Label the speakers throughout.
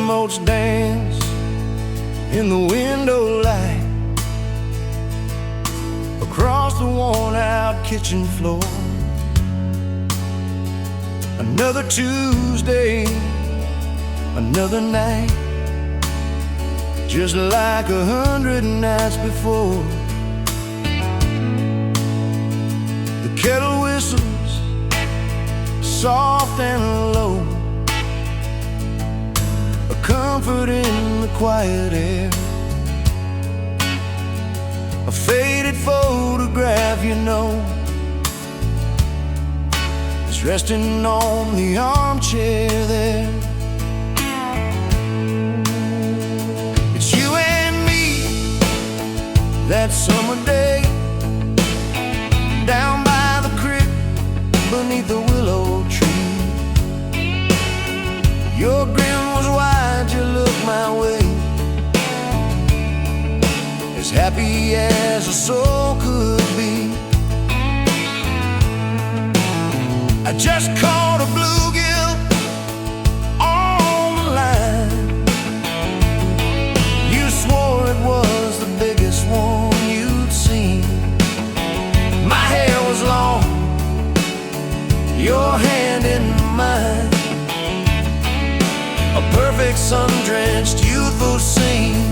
Speaker 1: motes dance in the window light across the worn-out kitchen floor. Another Tuesday, another night, just like 100 nights before. The kettle whistles soft and low, a comfort in the quiet air. A faded photograph, you know, is resting on the armchair there. It's you and me that summer day, down by the creek beneath the willow tree. Your grin was wide, you looked my way, as happy as a soul could be. I just caught a bluegill on the line. You swore it was the biggest one you'd seen. My hair was long, your hand in mine, a perfect sun-drenched youthful scene.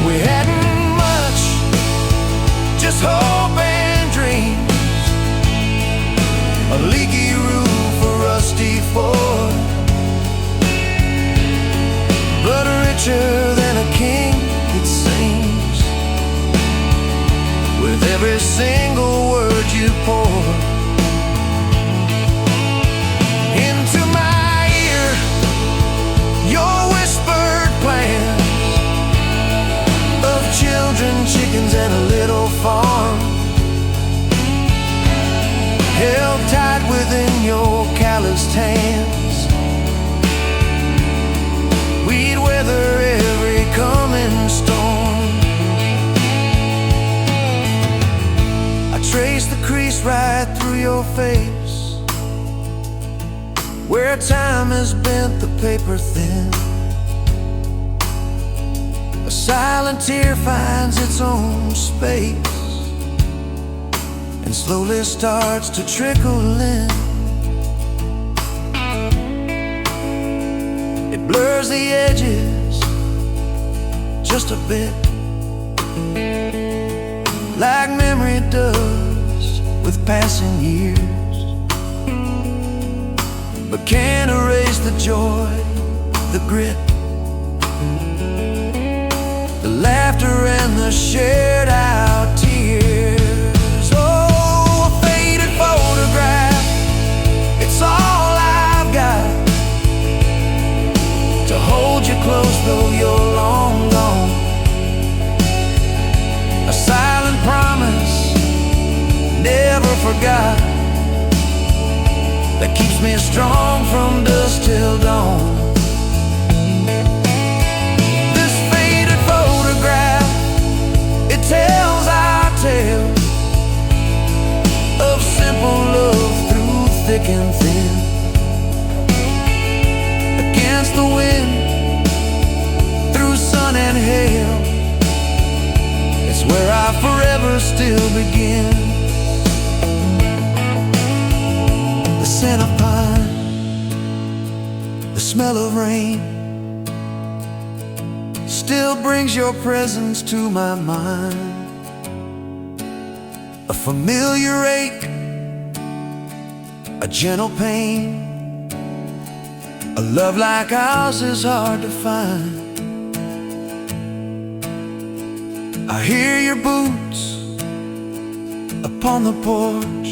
Speaker 1: We hadn't much, just hope and dreams, a leaky roof, a rusty Ford, but richer than a king, it seems, with every single word you pour into my ear. Your whispered plans of children, chickens, and a little farm, held tight within your calloused hands. We'd weather every coming storm. I traced the crease right through your face, where time has bent the paper thin. A silent tear finds its own space and slowly starts to trickle in. It blurs the edges just a bit, like memory does with passing years, but can't erase the joy, the grit, the laughter and the shared out tears. Oh, a faded photograph, it's all I've got to hold you close though you're long gone. A silent promise, never forgot, that keeps me strong from dusk till dawn. Tells our tale of simple love through thick and thin. Against the wind, through sun and hail, it's where I forever still begin. The scent of pine, the smell of rain, still brings your presence to my mind. A familiar ache, a gentle pain, a love like ours is hard to find. I hear your boots upon the porch,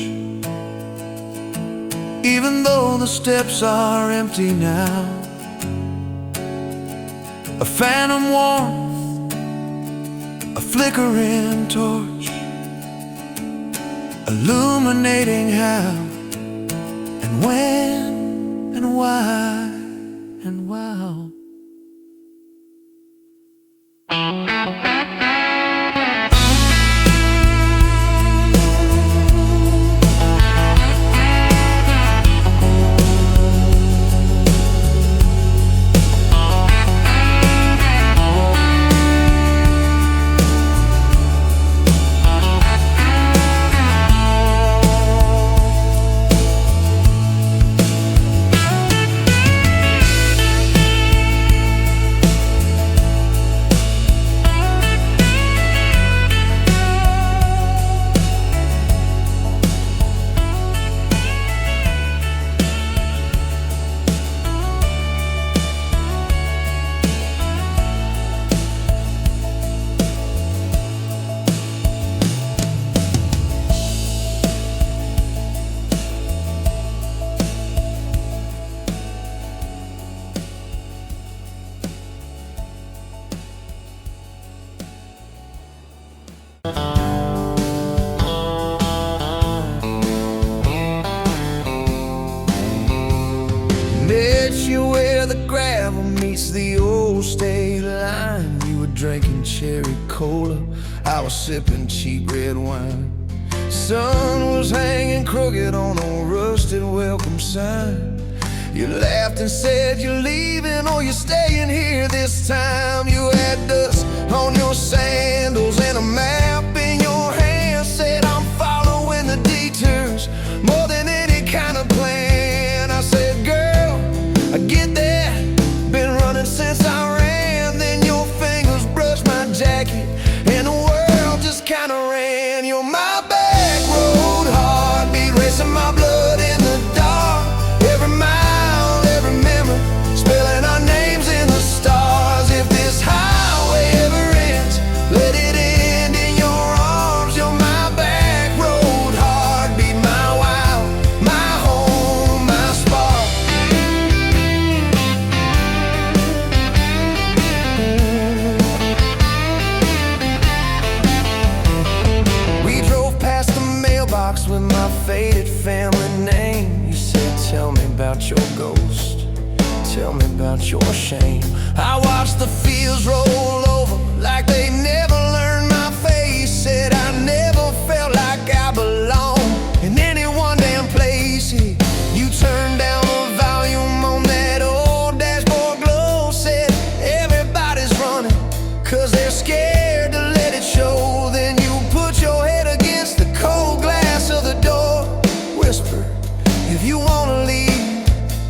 Speaker 1: even though the steps are empty now. A phantom warmth, a flickering torch, illuminating how and when and why and wow. was sipping cheap red wine. Sun was hanging crooked on a rusted welcome sign. You laughed and said you're leaving or you're staying here this time. You had dust on your sandals and a map in your hand. Said I'm following the detours more than any kind of plan. I said, girl, I get that, been running since I ran. Then your fingers brushed my jacket and the world just kinda ran. You're my back road heartbeat, racing my blood in the dark. Every mile, every memory, spelling our names in the stars. If this highway ever ends, let it end in your arms. You're my back road heartbeat, my wow, my home, my spark. We drove past the mailbox with my faded family name. You said, tell me about your ghost, tell me about your shame. I watched the fields roll over like they never learned my face. Said I never felt like I belonged in any one damn place. You turned down the volume on that old dashboard glow. Said everybody's running 'cause they're scared to let it show. Then you put your head against the cold glass of the door. Whisper, if you wanna leave,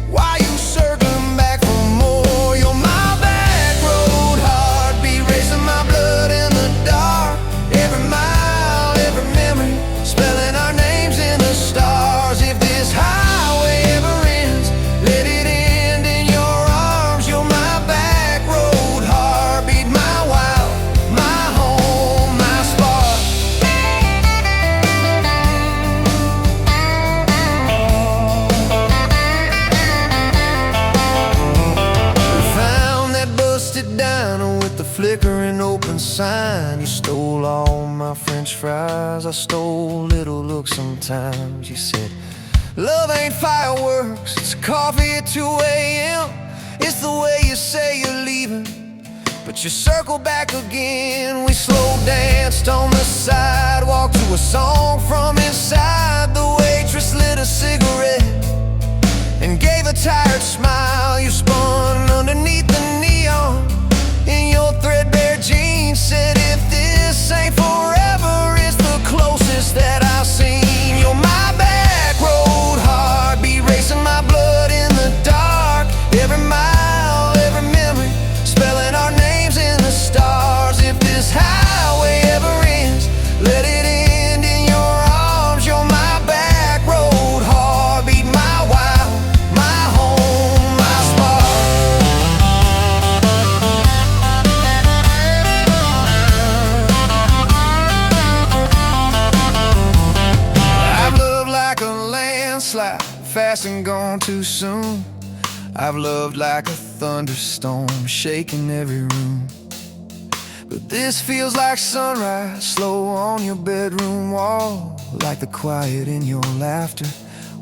Speaker 1: why you circling back for more? You're my back road heartbeat, racing my blood in the dark. Every mile, every memory, spelling our names in the stars. If this highway ever ends, let it end in your arms. You're my back road heartbeat, my wow, my home, my spark. We found that busted diner with the flickering open sign. You stole all my French fries, I stole little looks sometimes. You said, love ain't fireworks, it's coffee at 2 a.m. It's the way you say you're leaving, but you circle back again. We slow danced on the sidewalk to a song from inside. The waitress lit a cigarette and gave a tired smile. You spun underneath the neon in your threadbare jeans. Said if this ain't forever, it's the closest that I've seen. You're my back road heartbeat, racing my blood in the dark. Every mile, every memory, spelling our names in the stars. If this highway ever ends, let it end in your arms. You're my back road heartbeat, my wow, my home, my spark. I've loved like a landslide, fast and gone too soon. I've loved like a thunderstorm, shaking every room. But this feels like sunrise, slow on your bedroom wall. Like the quiet in your laughter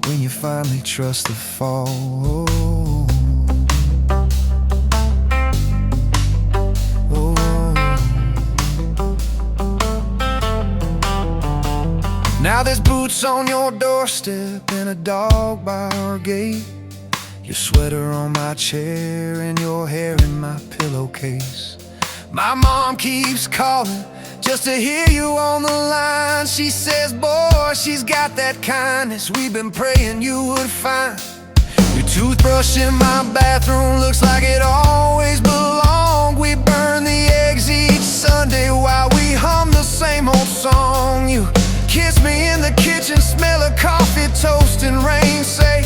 Speaker 1: when you finally trust the fall. Now there's boots on your doorstep and a dog by our gate. Your sweater on my chair and your hair in my pillowcase. My mom keeps calling just to hear you on the line. She says, boy, she's got that kindness we've been praying you would find. Your toothbrush in my bathroom looks like it always belonged. We burn the eggs each Sunday while we hum the same old song. You kiss me in the kitchen, smell of coffee, toast and rain. Say,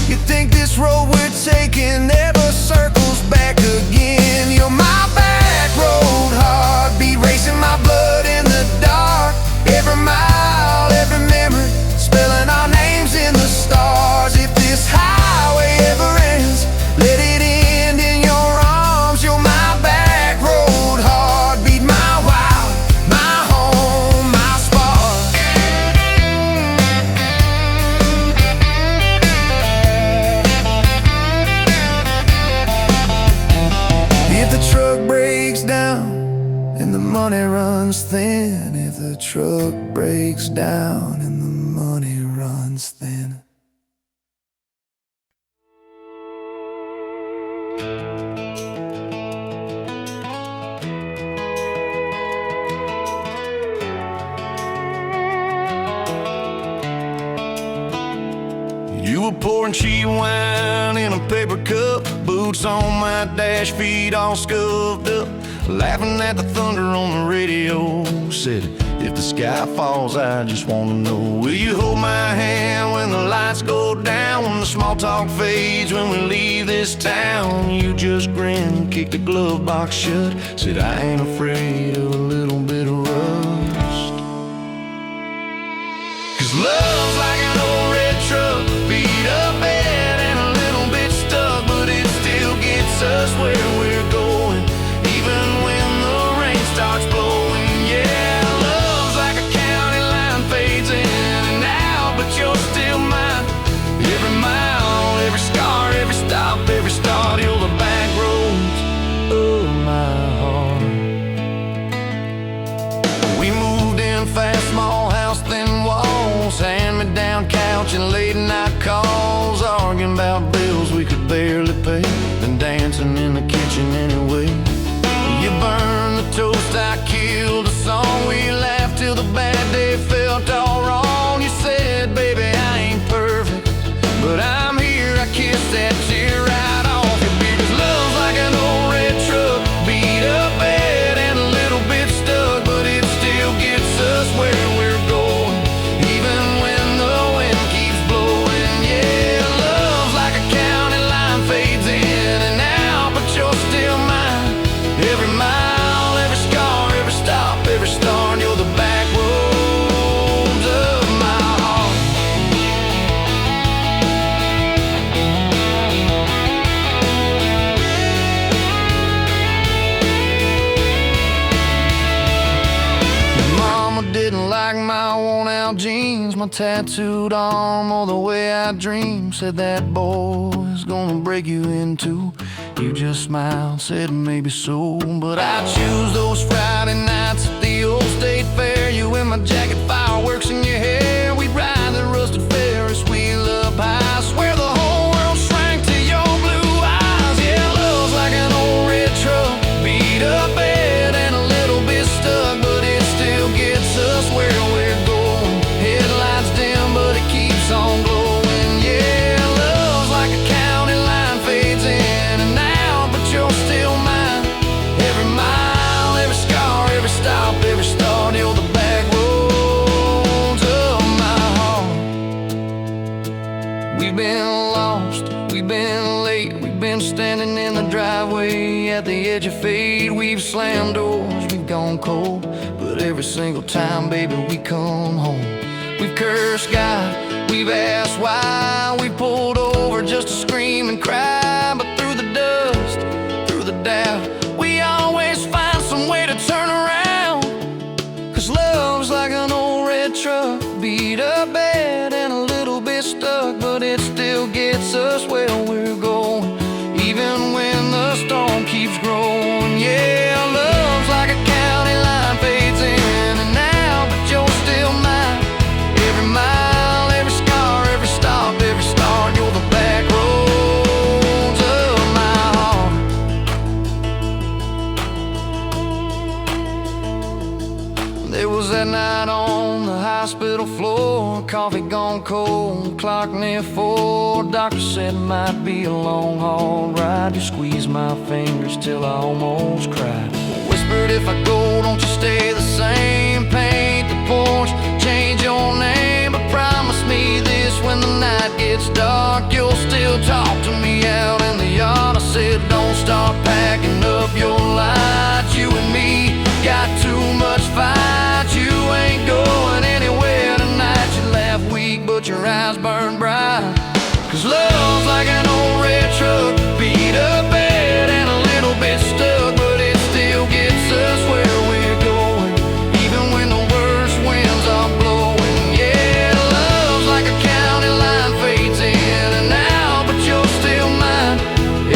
Speaker 1: you think this road we're taking never circles back again. You're my back road heartbeat, racing my blood in the dark. Every mile, every memory, spelling our names in the stars. If this highway ever ends, let it end in your arms. You're my back road heartbeat, my wow, my home, my spark. money runs thin if the truck breaks down, and the money runs thin. You were pouring cheap wine in a paper cup, boots on my dash, feet all scuffed up, laughing at the thunder on the radio. Said, if the sky falls, I just wanna know, will you hold my hand when the lights go down, when the small talk fades, when we leave this town? You just grinned, kicked the glove box shut, said, I ain't afraid of a little bit of rust. 'Cause love's like an old red truck, beat up bad and a little bit stuck, but it still gets us where we're going, even when the rain starts blowing. Yeah, love's like a county line, fades in and out, but you're still mine. Every mile, every scar, every stop, every start, you're the back roads of my heart. We moved in fast, small house, thin walls, hand-me-down couch and late-night calls, arguing about bills we could barely pay, then dancing in the kitchen anyway. You burned the toast, I killed the song, we laughed till the bad day felt all wrong. You said, baby, I ain't perfect, but I'm here, I kissed that tear right off your beard. 'Cause love's like an old red truck, beat up bad and a little bit stuck, but it still gets us where we're going, even when the wind keeps blowing. Yeah, love's like a county line, fades in and out, but you're still mine. Every mile, every scar, every stop, every start, you're the back roads of my heart. Mama didn't like my worn-out jeans, my tattooed arm, or the way I dream. Said that boy's gonna break you in two. You just smiled, said maybe so, but I choose those Friday nights at the old state fair. You in my jacket, fireworks in your hair, we'd ride the rusted Ferris wheel up high. I swear the whole world shrank to your blue eyes. Yeah, love's like an old red truck, beat up bad and a little bit stuck, but it still gets us where we're going. Headlights dim, but it keeps on glowing. Yeah, love's like a county line, fades in and out, but you're still mine. Every mile, every scar, every stop, every start, you're the back roads of my heart. We've been lost, we've been late, we've been standing in the driveway at the edge of fate. We've slammed doors, we've gone cold, but every single time, baby, we come home. We've cursed God, we've asked why, we pulled over just to scream and cry, but through the dust, through the doubt, we always find some way to turn around. 'Cause love's like an old red truck, beat up bad and a little bit stuck, but it still gets us where we're going, even when the storm keeps growing. Yeah, love's like a county line, fades in and out, but you're still mine. Every mile, every scar, every stop, every start, you're the back roads of my heart. There was that night on the hospital floor, coffee gone cold, clock near 4. Doctor said it might be a long haul ride. You squeezed my fingers till I almost cried. Whispered, if I go, don't you stay the same. Paint the porch, change your name, but promise me this, when the night gets dark, you'll still talk to me out in the yard. I said, don't start packing up your lights. You and me got too much fight. You ain't going anywhere tonight. You laugh weak, but your eyes burn bright. 'Cause love's like an old red truck, beat up bad and a little bit stuck, but it still gets us where we're going, even when the worst winds are blowing. Yeah, love's like a county line, fades in and out, but you're still mine.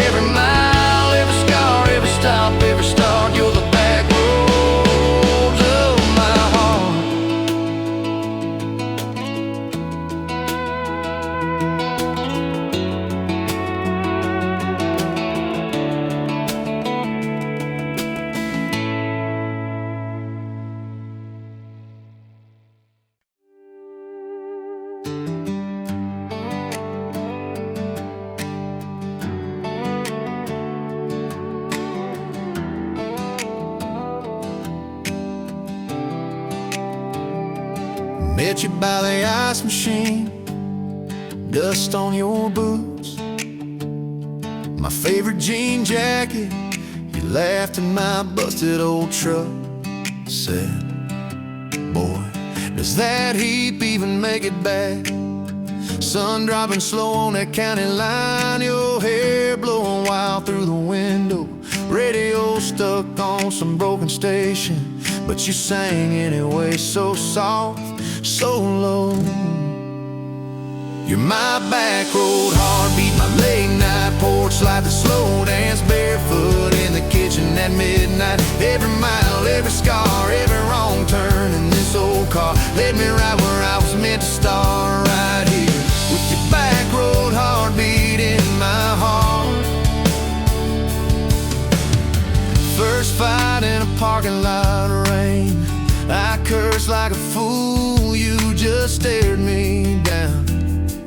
Speaker 1: Every mile, every scar, every stop, every start, you're the back road Met you by the ice machine, dust on your boots, my favorite jean jacket. You laughed at my busted old truck. Said, boy, does that heap even make it back? Sun dropping slow on that county line, your hair blowing wild through the window, radio stuck on some broken station, but you sang anyway, so soft, so low. You're my back road heartbeat, my late night porch light, the slow dance barefoot in the kitchen at midnight. Every mile, every scar, every wrong turn in this old car led me right where I was meant to start, right here with your back road heartbeat in my heart. First fight in a parking lot of rain, I cursed like a fool, you just stared me down.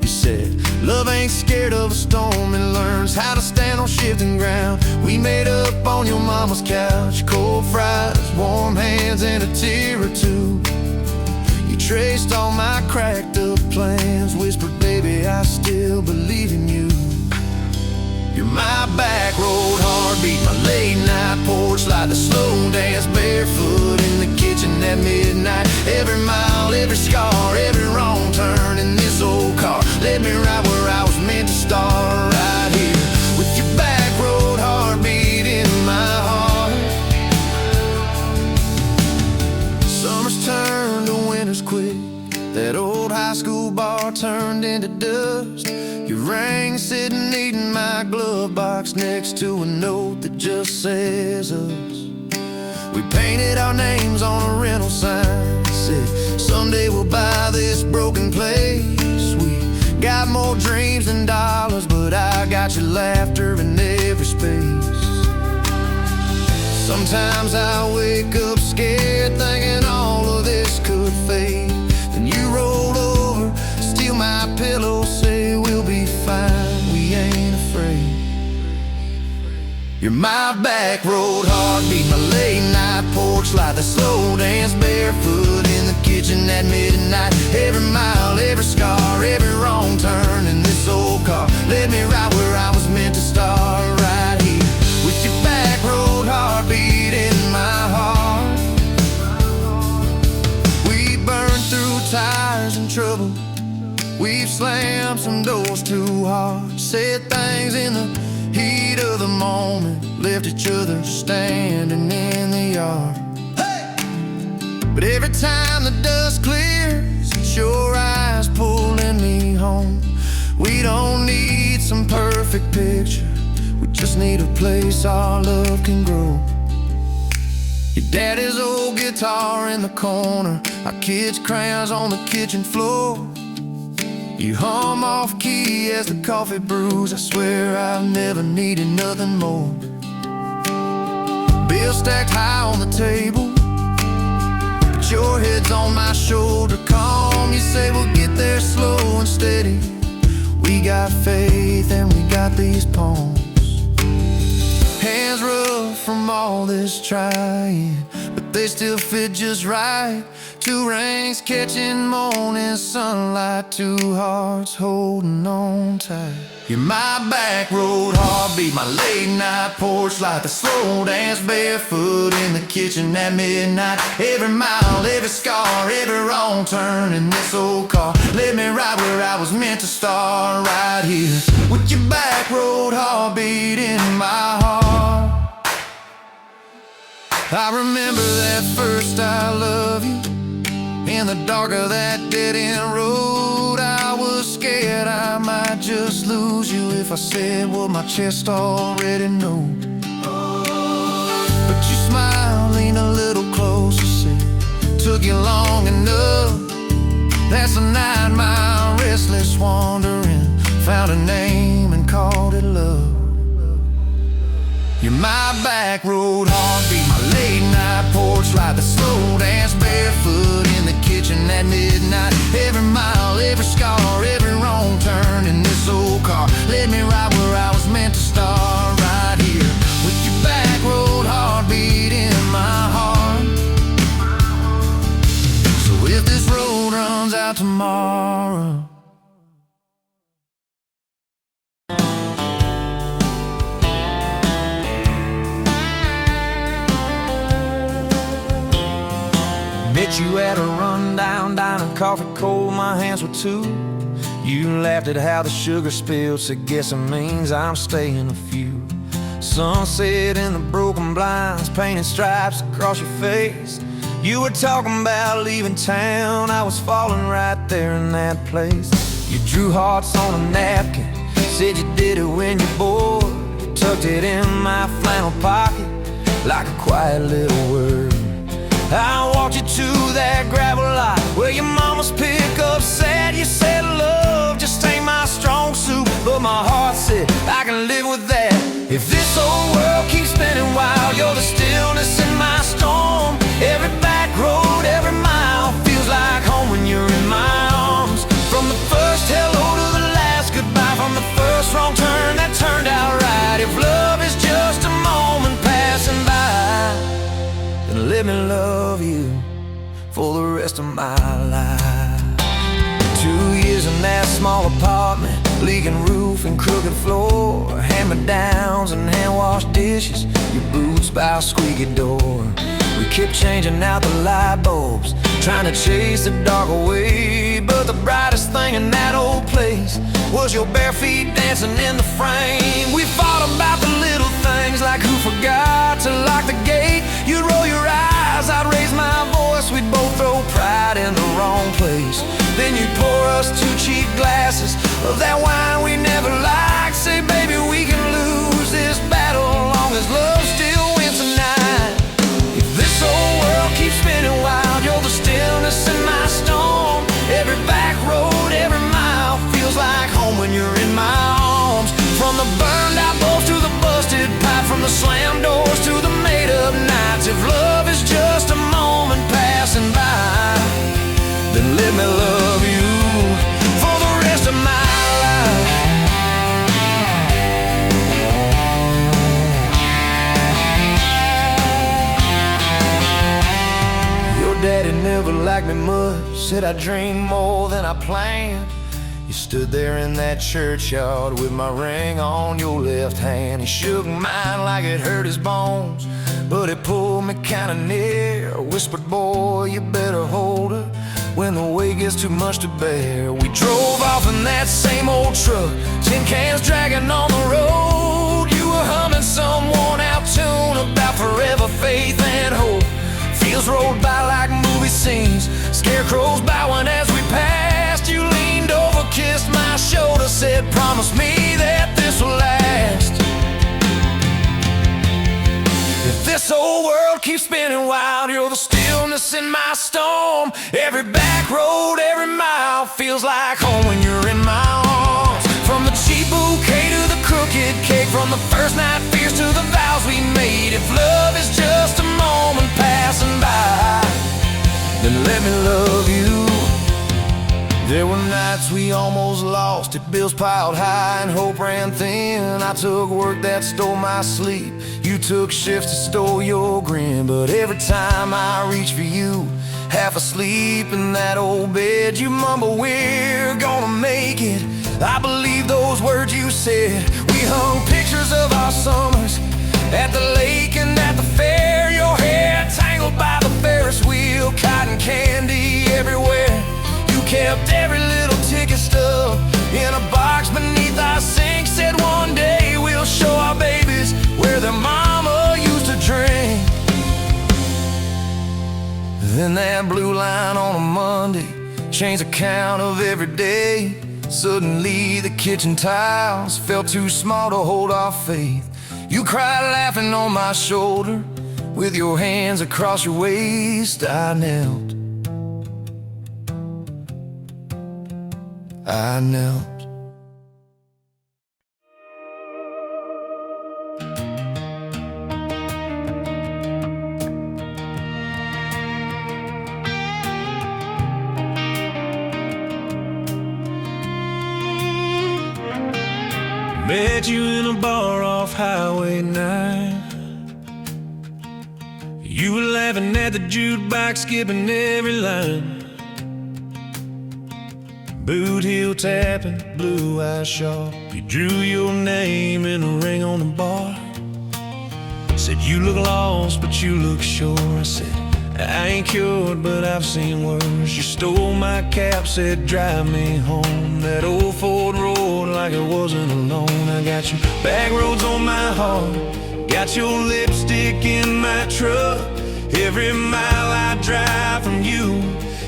Speaker 1: You said, love ain't scared of a storm, it learns how to stand on shifting ground. We made up on your mama's couch, cold fries, warm hands, and a tear or two. You traced all my cracked up plans, whispered, baby, I still believe in you. You're my back road heartbeat, my late night porch light, the slow dance barefoot in the kitchen at midnight. Every mile, every scar, every wrong turn in this old car led me right where I was meant to start, right here with your back road heartbeat in my heart. Summers turned to winters quick, that old high school bar turned into dust. Your ring sitting neat in my glove box next to a note that just says us. We painted our names on a rental sign, said someday we'll buy this broken place. We got more dreams than dollars, but I got your laughter in every space. Sometimes I wake up scared, thinking all of this could fade. Then you roll over, steal my pillow, say we'll be fine, we ain't afraid. You're my back road heartbeat, my late night porch light, the slow dance barefoot in the kitchen at midnight. Every mile, every scar, every wrong turn in this old car led me right where I was meant to start, right here with your back road heartbeat in my heart. We burned through tires and trouble, we've slammed some doors too hard, said things in the heat of the moment, left each other standing in the yard. Hey! But every time the dust clears, it's your eyes pulling me home. We don't need some perfect picture, we just need a place our love can grow. Your daddy's old guitar in the corner, our kids' crayons on the kitchen floor. You hum off key as the coffee brews, I swear I've never needed nothing more. Bills stacked high on the table, but your head's on my shoulder, calm. You say we'll get there slow and steady, we got faith and we got these palms. Hands rough from all this trying, but they still fit just right. Two rings catching morning sunlight, two hearts holding on tight. You're my back road heartbeat, my late night porch light, the slow dance barefoot in the kitchen at midnight. Every mile, every scar, every wrong turn in this old car led me right where I was meant to start, right here with your back road heartbeat in my heart. I remember that first I love you, in the dark of that dead-end road. I was scared I might just lose you if I said what my chest already knows. But you smiled, leaned a little closer, said, took you long enough. That's a 9-mile restless wandering, found a name and called it love. You're my back road heartbeat, my late night porch light, the slow dance barefoot in the kitchen at midnight. Every mile, every scar, every wrong turn in this old car led me right where I was meant to start, right here with your back road heartbeat in my heart. So if this road runs tomorrow. Met you at a rundown diner, coffee cold, my hands were two. You laughed at how the sugar spilled, so guess it means I'm staying a few. Sunset in the broken blinds, painted stripes across your face. You were talking about leaving town, I was falling right there in that place. You drew hearts on a napkin, said you did it when you're bored. You tucked it in my flannel pocket like a quiet little word. I walked you to that gravel lot where your mama's pickup sat. You said love just ain't my strong suit, but my heart said I can live with that. If this old world keeps spinning wild, you're the stillness in my storm. Every back road, every mile feels like home when you're in my arms. From the first hello to the last goodbye, from the first wrong turn that turned out right. If love is just a moment passing by, then let me love you for the rest of my life. 2 years in that small apartment, leaking roof and crooked floor, hand-me-downs and hand-washed dishes, your boots by a squeaky door. We kept changing out the light bulbs, trying to chase the dark away, but the brightest thing in that old place was your bare feet dancing in the frame. We fought about the little things, like who forgot to lock the gate. You'd roll your eyes, I'd raise my voice, we'd both throw pride in the wrong place. Then you'd pour us 2 cheap glasses of that wine we never liked. Say, baby, we can lose this battle long as love still wins tonight. If this old world keeps spinning wild, you're the stillness in my storm. Every back road, every mile feels like home when you're in my arms. From the burned out bulbs to the busted pipe, from the slammed doors to the made up nights. If love is just a moment passing by, then let me love you for the rest of my life. Your daddy never liked me much, said I dreamed more than I planned. You stood there in that churchyard with my ring on your left hand. He shook mine like it hurt his bones, but it pulled me kinda near. Whispered, boy, you better hold her when the weight gets too much to bear. We drove off in that same old truck, tin cans dragging on the road. You were humming some worn out tune about forever faith and hope. Fields rolled by like movie scenes, scarecrows bowing as we passed. You leaned over, kissed my shoulder, said, promise me that this will last. If this old world keeps spinning wild, you're the stillness in my storm. Every back road, every mile feels like home when you're in my arms. From the cheap bouquet to the crooked cake, from the first night fears to the vows we made. If love is just a moment passing by, then let me love you. There were nights we almost lost it, bills piled high and hope ran thin. I took work that stole my sleep, you took shifts that stole your grin. But every time I reach for you, half asleep in that old bed, you mumble, we're gonna make it. I believe those words you said. We hung pictures of our summers at the lake and at the fair. Your hair tangled by the Ferris wheel, cotton candy everywhere. You kept every little ticket stub in a box beneath our sink. Said one day we'll show our babies where their mama used to drink. Then that blue line on a Monday changed the count of every day. Suddenly the kitchen tiles felt too small to hold our faith. You cried laughing on my shoulder, with your hands across your waist. I knelt.
Speaker 2: Met you in a bar off Highway 9. You were laughing at the jukebox, skipping every line. boot heel tapping, blue eyes sharp. He drew your name in a ring on the bar. Said you look lost, but you look sure. I said I ain't cured, but I've seen worse. You stole my cap, said drive me home. That old Ford roared like it wasn't alone. I got your back roads on my heart, got your lipstick in my truck. Every mile I drive from you,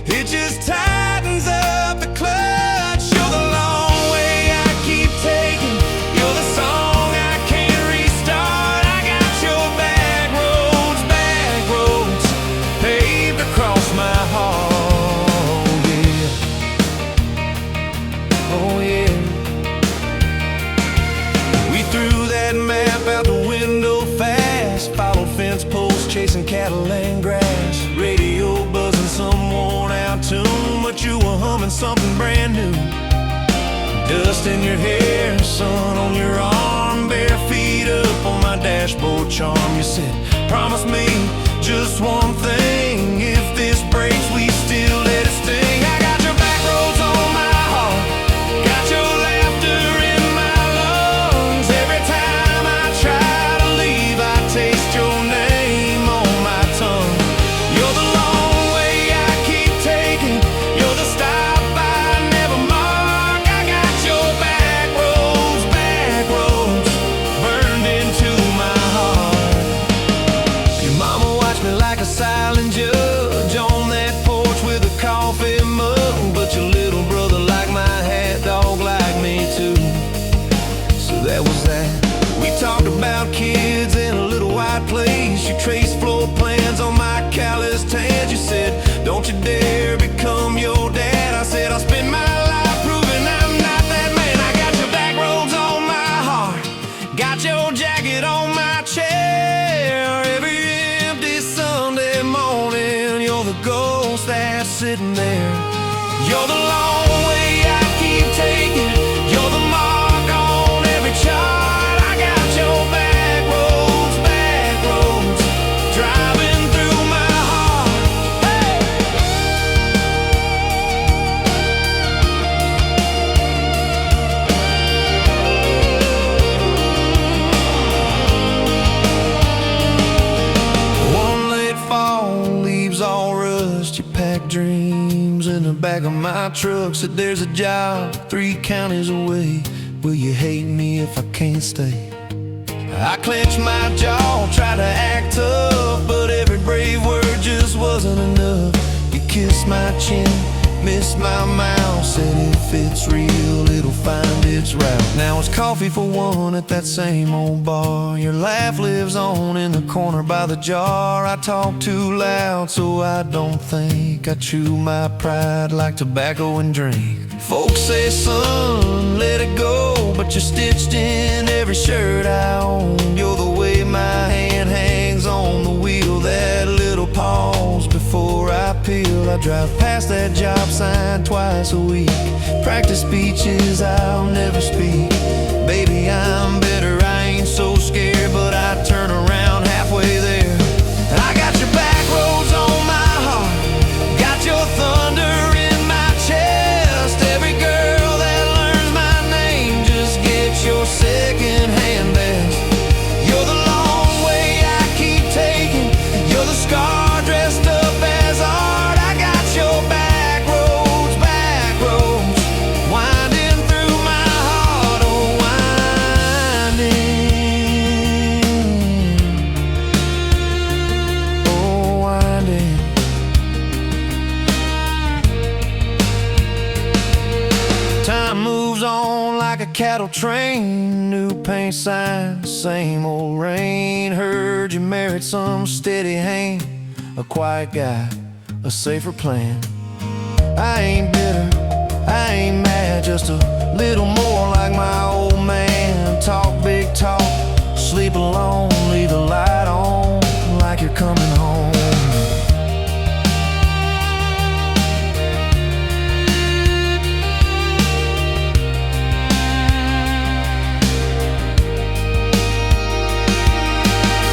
Speaker 2: it just tightens up the clutch. You're the long way I keep taking, you're the song I can't restart. I got your back roads paved across my heart, yeah. Oh yeah. We threw that map out the window fast, followed fence posts, chasing cattle and grass. Radio buzzing some worn out tune, but you were humming something brand new. Dust in your hair, sun on your arm, bare feet up on my dashboard charm. You said, promise me just one thing, if this breaks we still let it sting. I got your back roads on my heart, got your laughter in my lungs. Every time I try to leave, I taste your name on my tongue. You're the long way I keep taking, you're the stop I never mark. I got your back roads burned into my heart. Your mama watched me like a silent judge on that porch with a coffee mug, but your little brother liked my hat, dog like me too. So that was that. We talked about kids in a little white place. You traced floor plans on my calloused hands. You said, don't you dare become your dad. I said, I'll spend my life proving I'm not that man. I got your back roads on my heart, got your jacket on my chair. Every empty Sunday morning, you're the ghost that's sitting there. You're the long way I keep taking, you're the mark on every chart. I got your back roads driving through my heart. Hey! One late fall, leaves all rust. You pack dreams in the back of my truck. Said there's a job 3 counties away. Will you hate me if I can't stay? I clenched my jaw, tried to act tough, but every brave word just wasn't enough. You kissed my chin, missed my mouth, said if it's real, it'll find its route. Now it's coffee for one at that same old bar. Your laugh lives on in the corner by the jar. I talk too loud, so I don't think. I chew my pride like tobacco and drink. Folks say, son, let it go, but you're stitched in every shirt I own. You're the way my hand hangs on the wheel, that little pause before I peel. I drive past that job sign twice a week, practice speeches I'll never speak. Baby, I'm better, I ain't so scared, but I turn around halfway there. I got your back roads on my heart, got your thunder in my chest. Every girl that learns my name just gets your second-hand best. You're the long way I keep taking, you're the scar dressed up as art. I got your back roads winding through my heart, oh winding. Time moves on like a cattle train, new paint sign, same old rain. Heard you married some steady hand, a quiet guy, a safer plan. I ain't bitter, I ain't mad, just a little more like my old man. Talk big talk, sleep alone, leave the light on like you're coming home.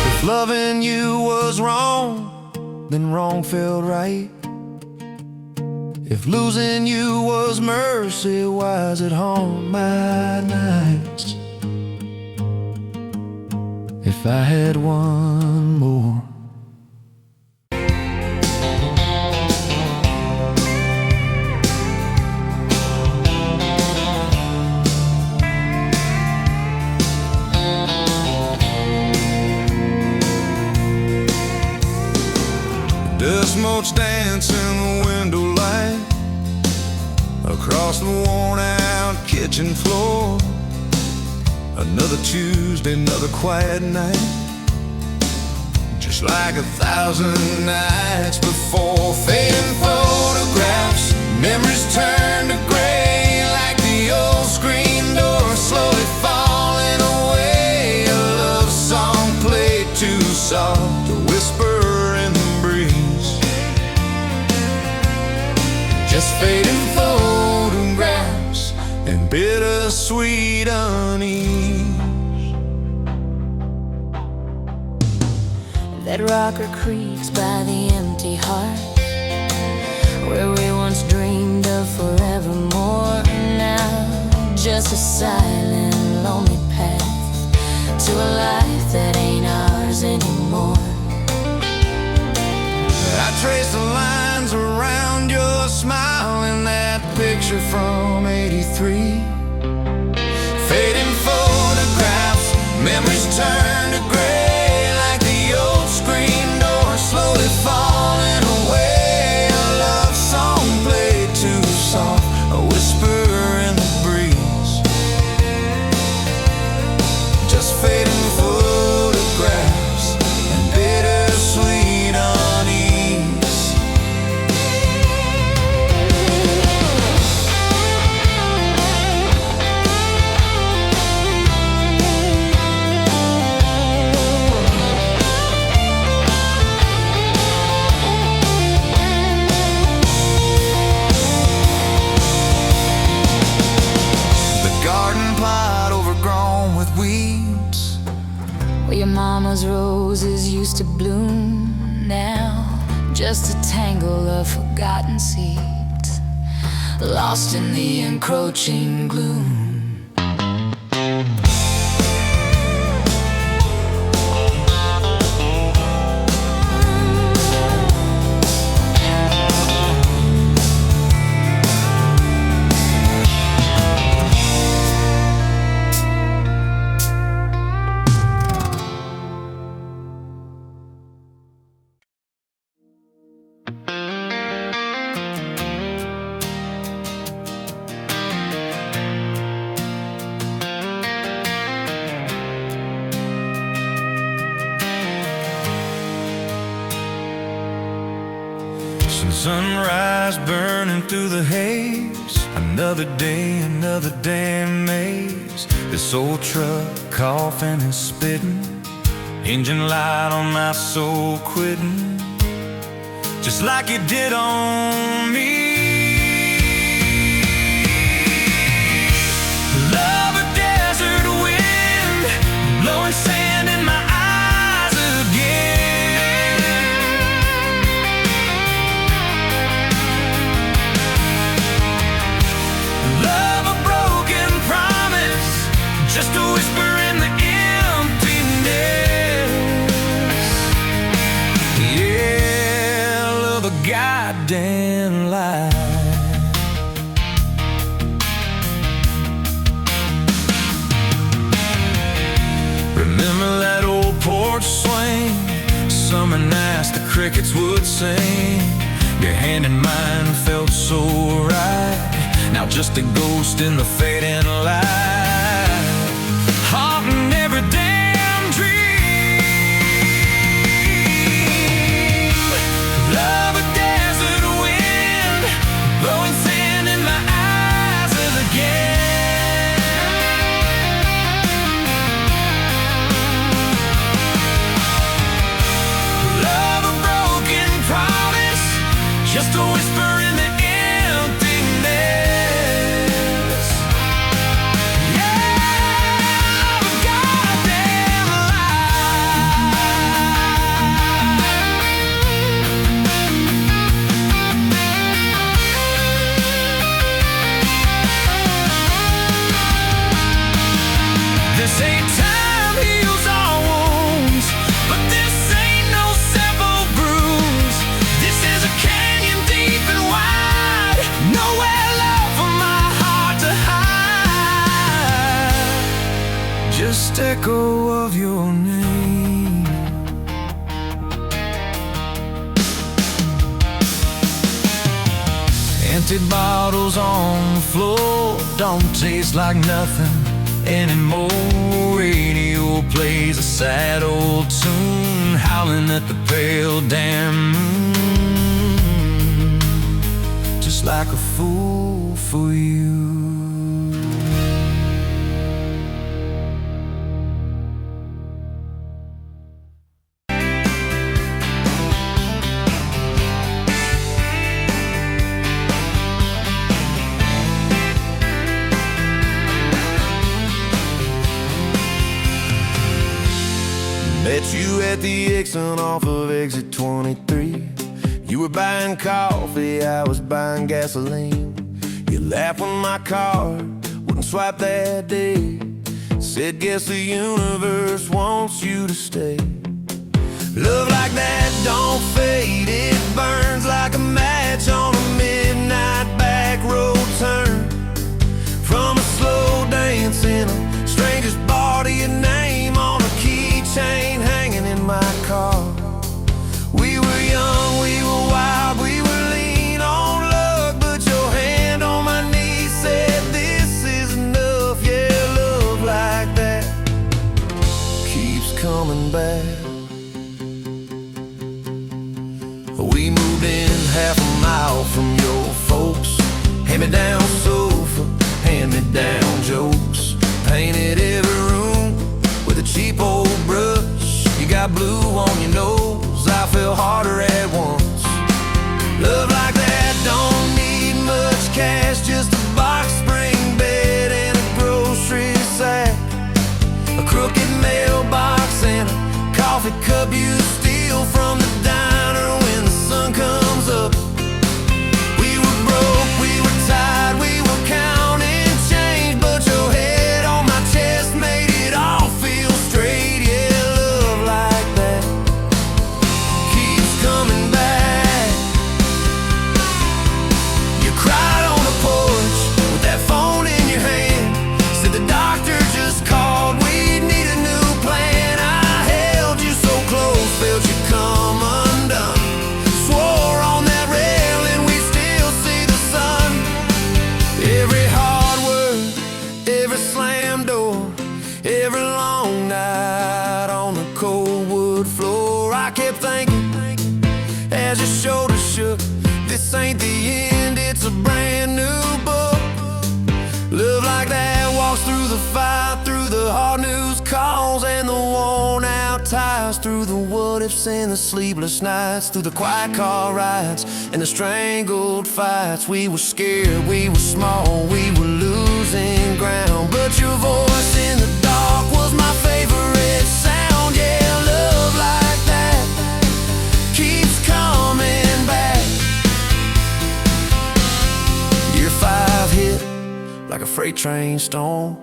Speaker 2: If loving you was wrong, then wrong felt right. If losing you was mercy, why is it haunt my nights? If I had one more. Dust motes dance in the window light across the worn-out kitchen floor. Another Tuesday, another quiet night, just like 1,000 nights before. Fading photographs, memories turn to gray, like the old screen door slowly falling away. A love song played too soft, a whisper in the breeze. Just fading photographs and bittersweet unease.
Speaker 3: That rocker creaks by the empty heart, where we once dreamed of forevermore. Now just a silent, lonely path to a life that ain't ours anymore.
Speaker 2: I trace the lines around your smile in that picture from '83. Fading photographs, memories turn to gray, like the old screen door slowly falling away. A love song played too soft, a whisper in the breeze. Just fading photographs and bittersweet unease.
Speaker 3: Where your mama's roses used to bloom, now just a tangle of forgotten seeds, lost in the encroaching gloom.
Speaker 2: Sunrise burning through the haze, another day, another damn maze. This old truck coughing and spitting, engine light on my soul quitting, just like it did on me. Love a desert wind, blowing sand in my eyes again. Love a broken promise, just a whisper in the emptiness. Yeah, love a goddamn lie. Remember that old porch swing, summer nights the crickets would sing. Your hand in mine felt so right, now just a ghost in the fading light, haunting every damn dream. Love a desert wind, blowing sand in my eyes again. Love a broken promise, just a whisper in the emptiness. Yeah, love a goddamn lie.
Speaker 1: echo of your name. Empty bottles on the floor don't taste like nothing anymore. Radio plays a sad old tune, howling at the pale damn moon, just like a fool for you.
Speaker 2: Met you at the exit off of exit 23. You were buying coffee, I was buying gasoline. You laughed when my card wouldn't swipe that day. Said, guess the universe wants you to stay. Love like that don't fade, it burns like a match on a midnight back road turn. From a slow dance in a stranger's bar to your name on a keychain hanging in my car. We were young, we were wild, we were lean on luck, but your hand on my knee said this is enough. Yeah, love like that keeps coming back. We moved in half a mile from your folks. Hand-me-down sofa, hand-me-down jokes. Painted every room with a cheap old brush. You got blue on your nose, I fell harder at once. Love like that don't need much cash, just a box spring bed and a grocery sack, a crooked mailbox and a coffee cup you steal from the diner when the sun comes up. We were broke, we were tired, we were counting change, but your head on my chest made it all feel straight. Yeah, love like that keeps coming back. You cried on the porch with that phone in your hand. Said the doctor just called, we need a new plan. I held you so close, felt you come undone. Swore on that railing we still see the sun. Every hard word, every slam door, every long night on the cold wood floor. I kept thinking as your shoulders shook, this ain't the end, it's a brand new book. Love like that walks through the fire, through the hard news calls and the worn out tires, through the what ifs and the sleepless nights, through the quiet car rides and the strangled fights. We were scared, we were small, we were losing ground, but your voice in the dark was my favorite sound. Yeah, love like that keeps coming back. Year 5 hit like a freight train storm.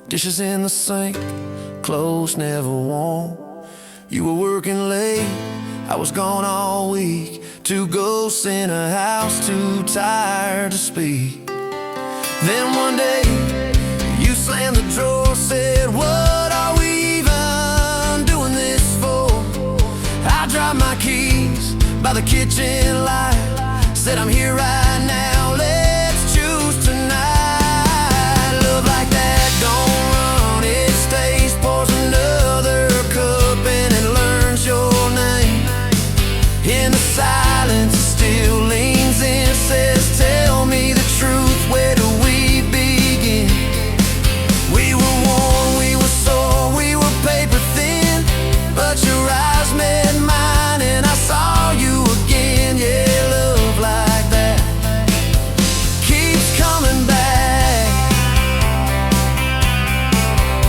Speaker 2: Dishes in the sink, clothes never warm. You were working late, I was gone all week. 2 ghosts in a house, too tired to speak. Then one day, you slammed the drawer, said, what are we even doing this for? I dropped my keys by the kitchen light, said I'm here right now, let's choose tonight. Love like that don't run, it stays, pours another cup and it learns your name. In the silence it still leans in, says tell me the truth, where do we begin? We were worn, we were sore, we were paper thin, but your eyes met mine and I saw you again. Yeah, love like that keeps coming back.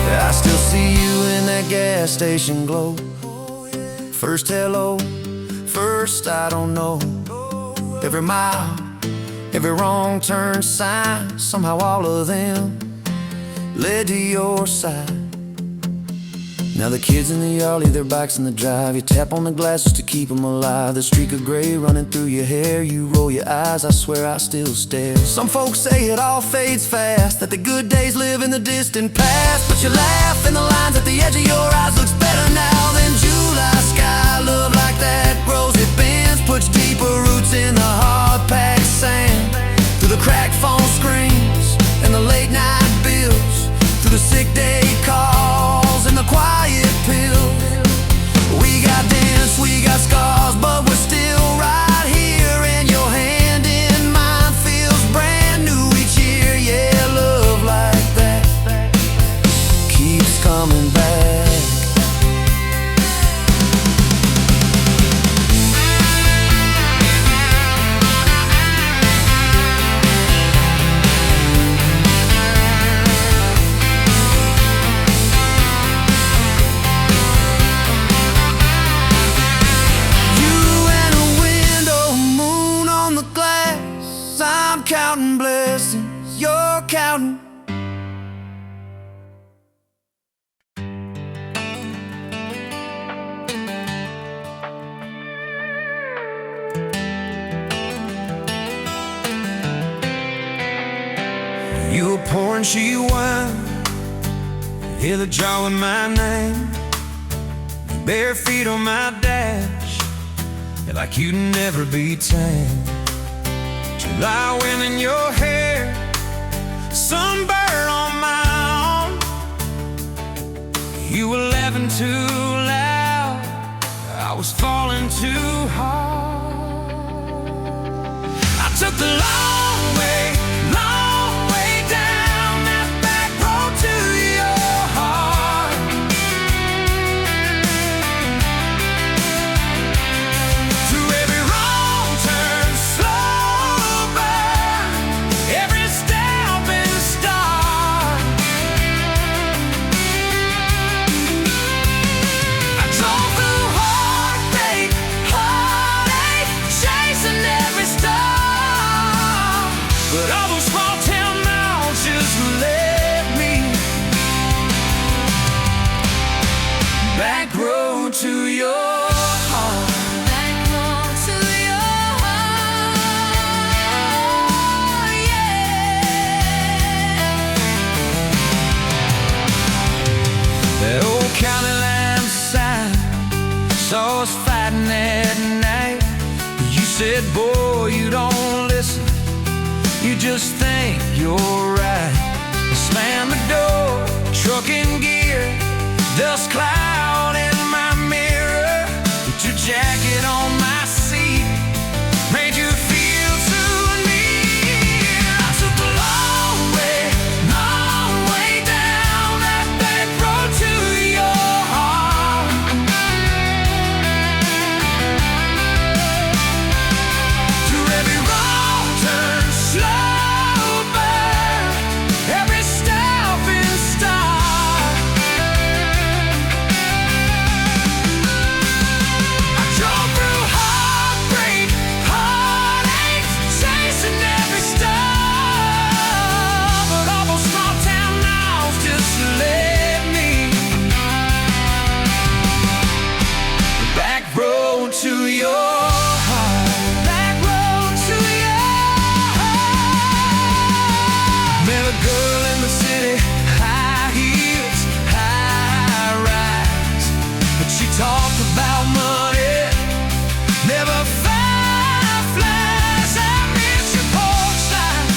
Speaker 2: I still see you in that gas station glow. First hello, first I don't know. Every mile, every wrong turn sign, somehow all of them led to your side.
Speaker 1: Now the kids in the yard leave their bikes in the drive. You tap on the glasses to keep them alive. The streak of gray running through your hair. You roll your eyes, I swear I still stare. Some folks say it all fades fast, that the good days live in the distant past. But you laugh and the lines at the edge of your eyes looks better now than July sky. Love like that grows, it bends, puts deeper roots in the hard-packed sand. Through the cracked phone screens and the late night bills, through the sick day calls and the quiet pills. We got dents, we got scars, but we're still right here. And your hand in mine feels brand new each year. Yeah, love like that keeps coming back. I'm counting blessings, you're counting. You were pouring she wine, hear the jar with my name, bare feet on my dash, you're like you'd never be tamed. July wind in your hair, sunburn on my arm. You were laughing too loud, I was falling too hard. I took the long way down that back road to your heart. Through every wrong turn, slow burn, every step and start. I drove through heartache, chasing every star. But all those small town miles just led me back road to your heart. Back road to your heart, yeah. That old county line sign saw us fighting that night. You said, boy, you don't listen, you just think you're right. Slam the door, truck in gear, dust cloud in my mirror. Put your jacket on my seat, made you feel too near. I took the long way down that back road to your heart. Through every wrong turn, slow burn, every step and start. I drove through heartbreak, heartache, chasing every star. But all those small town miles just led me back road to your heart. Back road to your heart. Met a girl in the city, high heels, high rise. But she talked about money, never fireflies. I miss your porch light,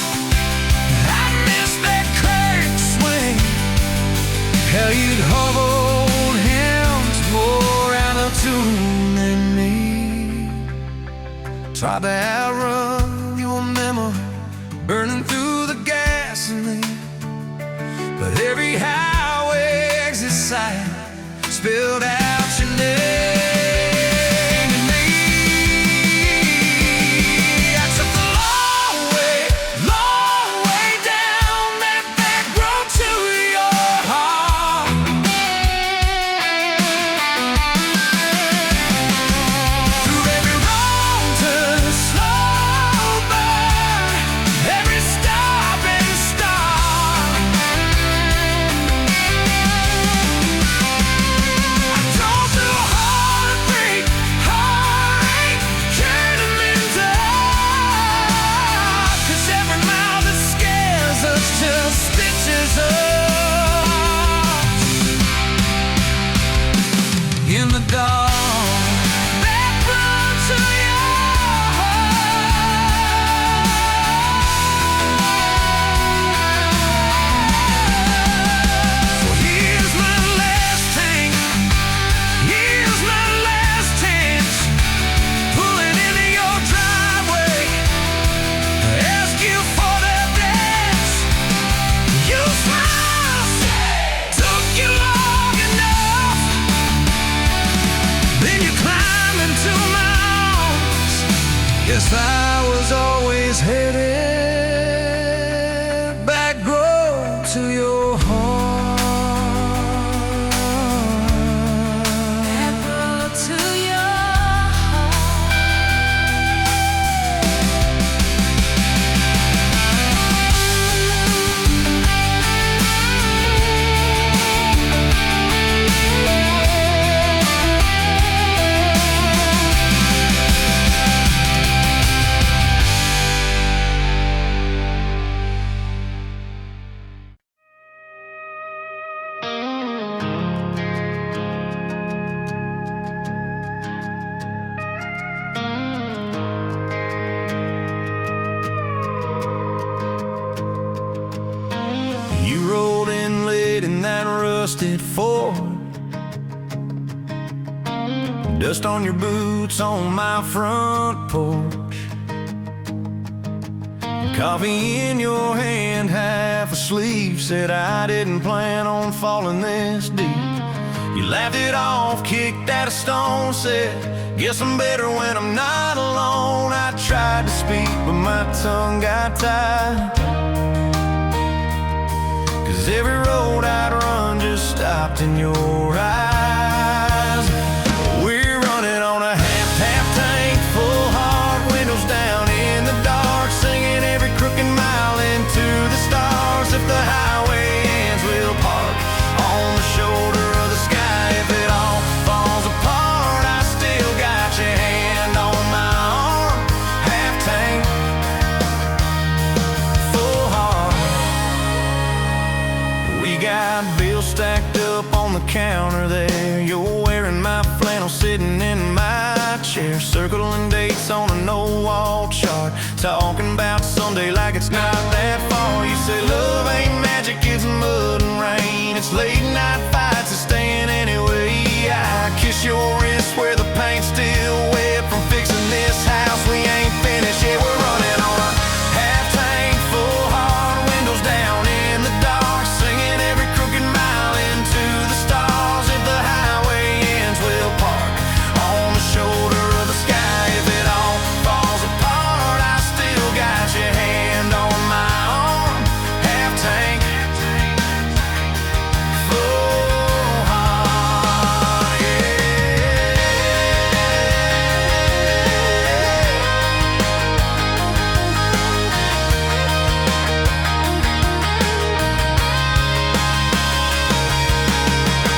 Speaker 1: I miss that curtain swing. How you'd hold hands more out of tune than me. Tried to outrun your memory, burning through the gasoline. But every highway exit sign spilled out your name to me. I took the long way down that back road to your heart. Through every wrong turn, slow burn, every stop and start.
Speaker 2: Yes, I was always headed back road to your heart.
Speaker 3: Back road to your heart.
Speaker 2: You rolled in late in that rusted Ford, dust on your boots on my front porch, coffee in your hand, half asleep. Said I didn't plan on falling this deep. You laughed it off, kicked at a stone, said, guess I'm better when I'm not alone. I tried to speak, but my tongue got tied, 'cause every road I'd run just stopped in your eyes. We're running on a half tank, full hard, windows down in the dark, singing every crooked mile into the stars. If the highway ends, we'll park on the shoulder of the sky. If it all falls apart, I still got your hand on my arm. Half tank, full heart. We got bills stacked up on the counter there. You're wearing my flannel, sitting in my chair, circling dates on a no-wall chart, talking about Sunday like it's not that far. You say love ain't magic, it's mud and rain. It's late night fights and staying anyway. I kiss your wrist where the paint's still wet from fixing this house. We ain't finished yet. We're running on a half tank, full hard, windows down in the dark, singing every crooked mile into the stars. If the highway ends, we'll park on the shoulder of the sky. If it all falls apart, I still got your hand on my arm. Half tank, full heart, yeah.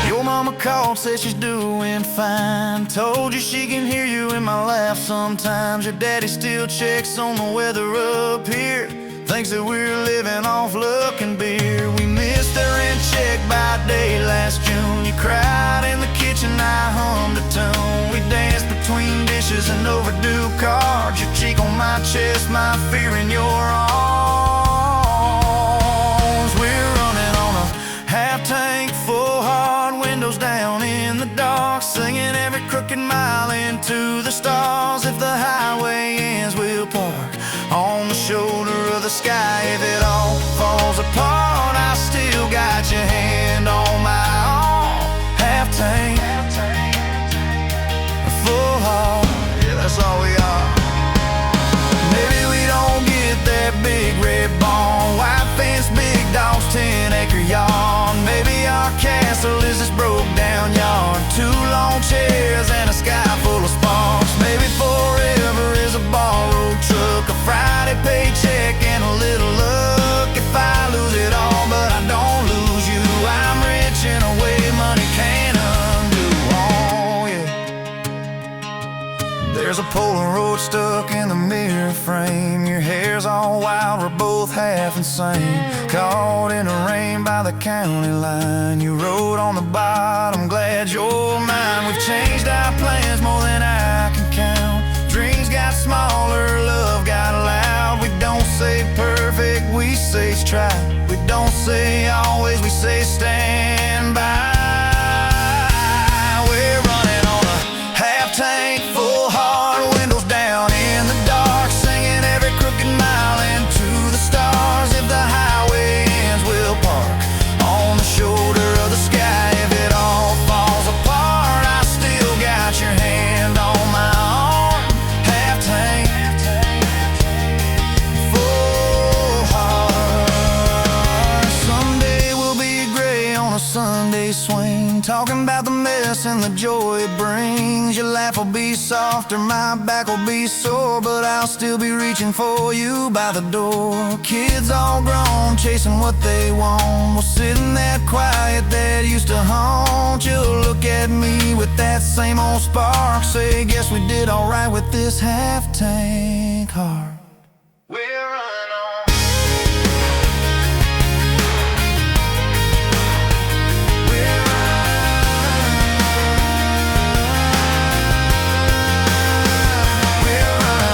Speaker 2: Your mama called, said she's doing fine, told you she can hear you in my laugh sometimes. Your daddy still checks on the weather up here, thinks that we're living off luck and beer. We missed the rent check by day last June. You cried in the kitchen, I hummed a tune. We danced between dishes and overdue cards, your cheek on my chest, my fear in your arms. We're running on a half tank, full hard, windows down in the dark, singing every crooked mile into the stars. If the highway ends, we'll park on the shoulder of the sky. If it all falls apart, I still got your hand on my arm. Half tank, full heart, yeah, that's all we are. Maybe we don't get that big red barn, white fence, big dogs, 10-acre yard. Maybe our castle is this broke down yard, 2 long chairs and a sky full of sparks. Maybe forever is a borrowed truck, a Friday paycheck and a little luck. If I lose it all but I don't lose you, I'm rich in a way money can't undo. Oh yeah. There's a Polaroid stuck in the mirror frame, your hair's all wild, we're both half insane. Caught in the rain by the county line, you wrote on the bottom, glad you're mine. We've changed our plans more than I can count, dreams got smaller, love got loud. We don't say perfect, we say try. We don't say always, we say stand by. We're running on a half tank, full hard, windows down in the dark, singing every crooked mile into the stars. If the highway ends, we'll park on the shoulder of the sky. If it all falls apart, I still got you
Speaker 1: talking about the mess and the joy it brings. Your laugh will be softer, my back will be sore, but I'll still be reaching for you by the door. Kids all grown, chasing what they want. We'll sit in that quiet that used to haunt you. Look at me with that same old spark. Say, guess we did alright with this half-tank heart. We're running on. We're running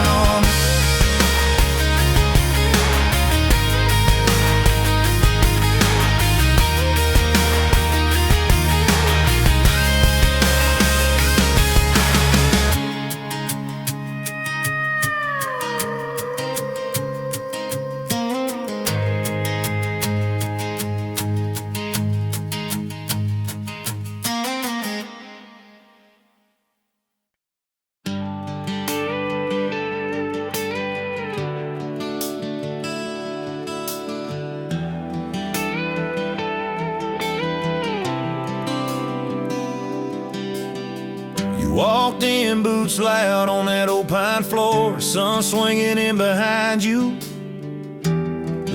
Speaker 1: on.
Speaker 2: Walked in, boots loud on that old pine floor, sun swinging in behind you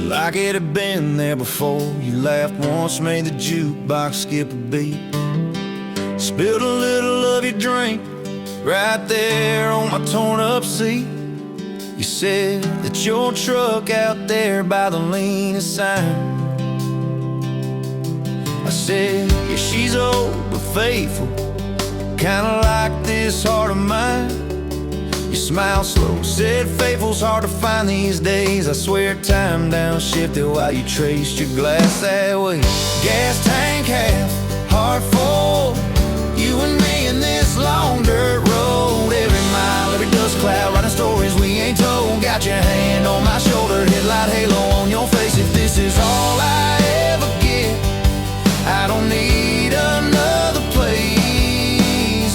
Speaker 2: like it had been there before. You laughed once, made the jukebox skip a beat, spilled a little of your drink right there on my torn up seat. You said that your truck out there by the lean sign. I said, yeah, she's old but faithful, kinda like this heart of mine. You smiled slow, said faithful's hard to find these days. I swear time downshifted while you traced your glass that way. Gas tank half, heart full, you and me in this long dirt road. Every mile, every dust cloud, writing stories we ain't told. Got your hand on my shoulder, headlight halo on your face. If this is all I ever get, I don't need another place.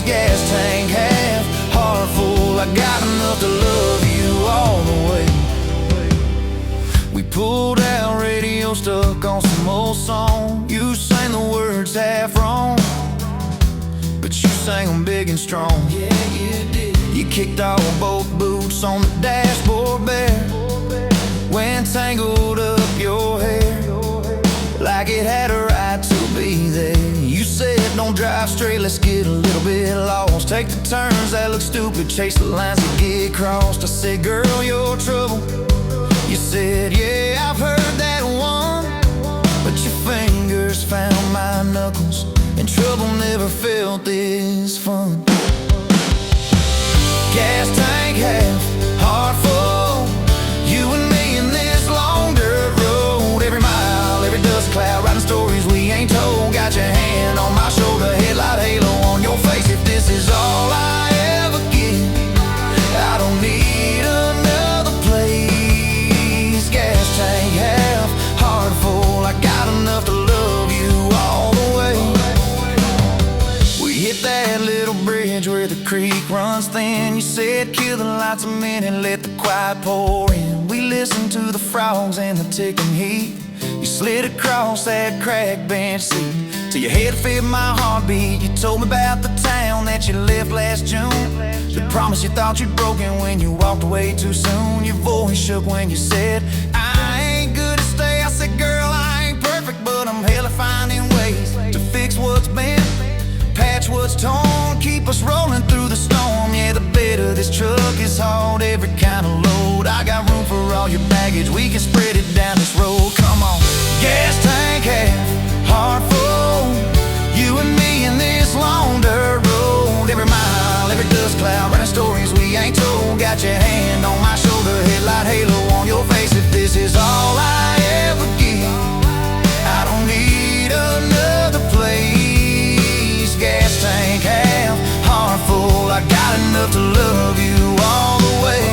Speaker 2: Gas tank half, heart full, I got enough to love you all the way. We pulled out, radio stuck on some old song. You sang the words half wrong, but you sang them big and strong. Yeah, you did. You kicked off both boots on the dashboard bare, when tangled up your hair like it had a right to be there. You said, don't drive straight, let's get a little bit lost. Take the turns that look stupid, chase the lines that get crossed. I said, girl, you're trouble. You said, yeah, I've heard that one, but your fingers found my knuckles, and trouble never felt this fun. Gas tank half, heart full, you and me in this long dirt road. Every mile, every dust cloud, writing stories we ain't told. Got your hand on my shoulder, headlight halo on your face. If this is all I ever get, I don't need another place. Gas tank half, heart full, I got enough to love you all the way. We hit that little bridge where the creek runs thin. You said, kill the lights a minute, let the quiet pour in. We listened to the frogs and the ticking heat. You slid across that cracked bench seat till your head fit my heartbeat. You told me about the town that you left last June, the promise you thought you'd broken when you walked away too soon. Your voice shook when you said, I ain't good to stay. I said, girl, I ain't perfect, but I'm hella finding ways to fix what's bent, patch what's torn, keep us rolling through the storm. Yeah, the bed of this truck is hauled, every kind of load. I got room for all your baggage, we can spread it down this road. Come on. Gas tank half, heart full, you and me in this long dirt road. Every mile, every dust cloud, writing stories we ain't told. Got your hand on my shoulder, headlight halo on your face. If this is all I ever get, I don't need another place. Gas tank half, heart full, I got enough to love you all the way.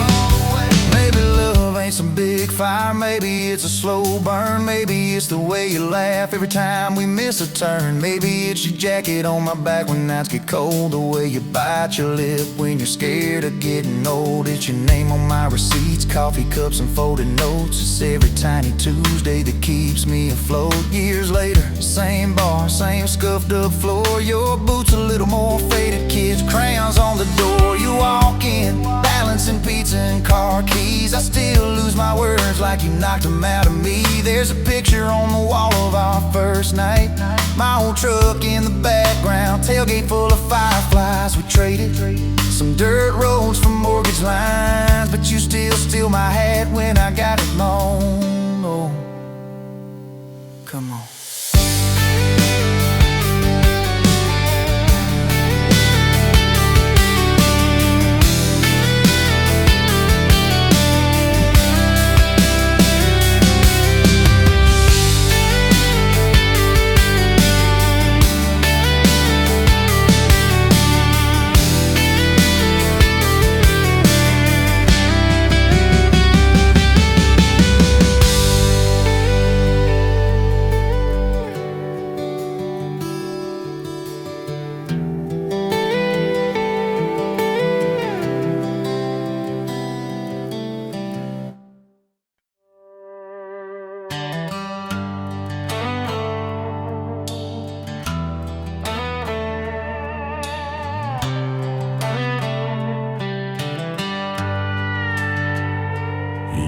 Speaker 2: Maybe love ain't some big fire, maybe maybe it's a slow burn, maybe it's the way you laugh every time we miss a turn. Maybe it's your jacket on my back when nights get cold, the way you bite your lip when you're scared of getting old. It's your name on my receipts, coffee cups and folded notes. It's every tiny Tuesday that keeps me afloat. Years later, same bar, same scuffed up floor, your boots a little more faded, kids' crayons on the door. You walk in, balancing pizza and car keys. I still lose my words like you knocked them out of me. There's a picture on the wall of our first night, my old truck in the background, tailgate full of fireflies. We traded some dirt roads for mortgage lines, but you still steal my hat when I got it long. Oh, come on.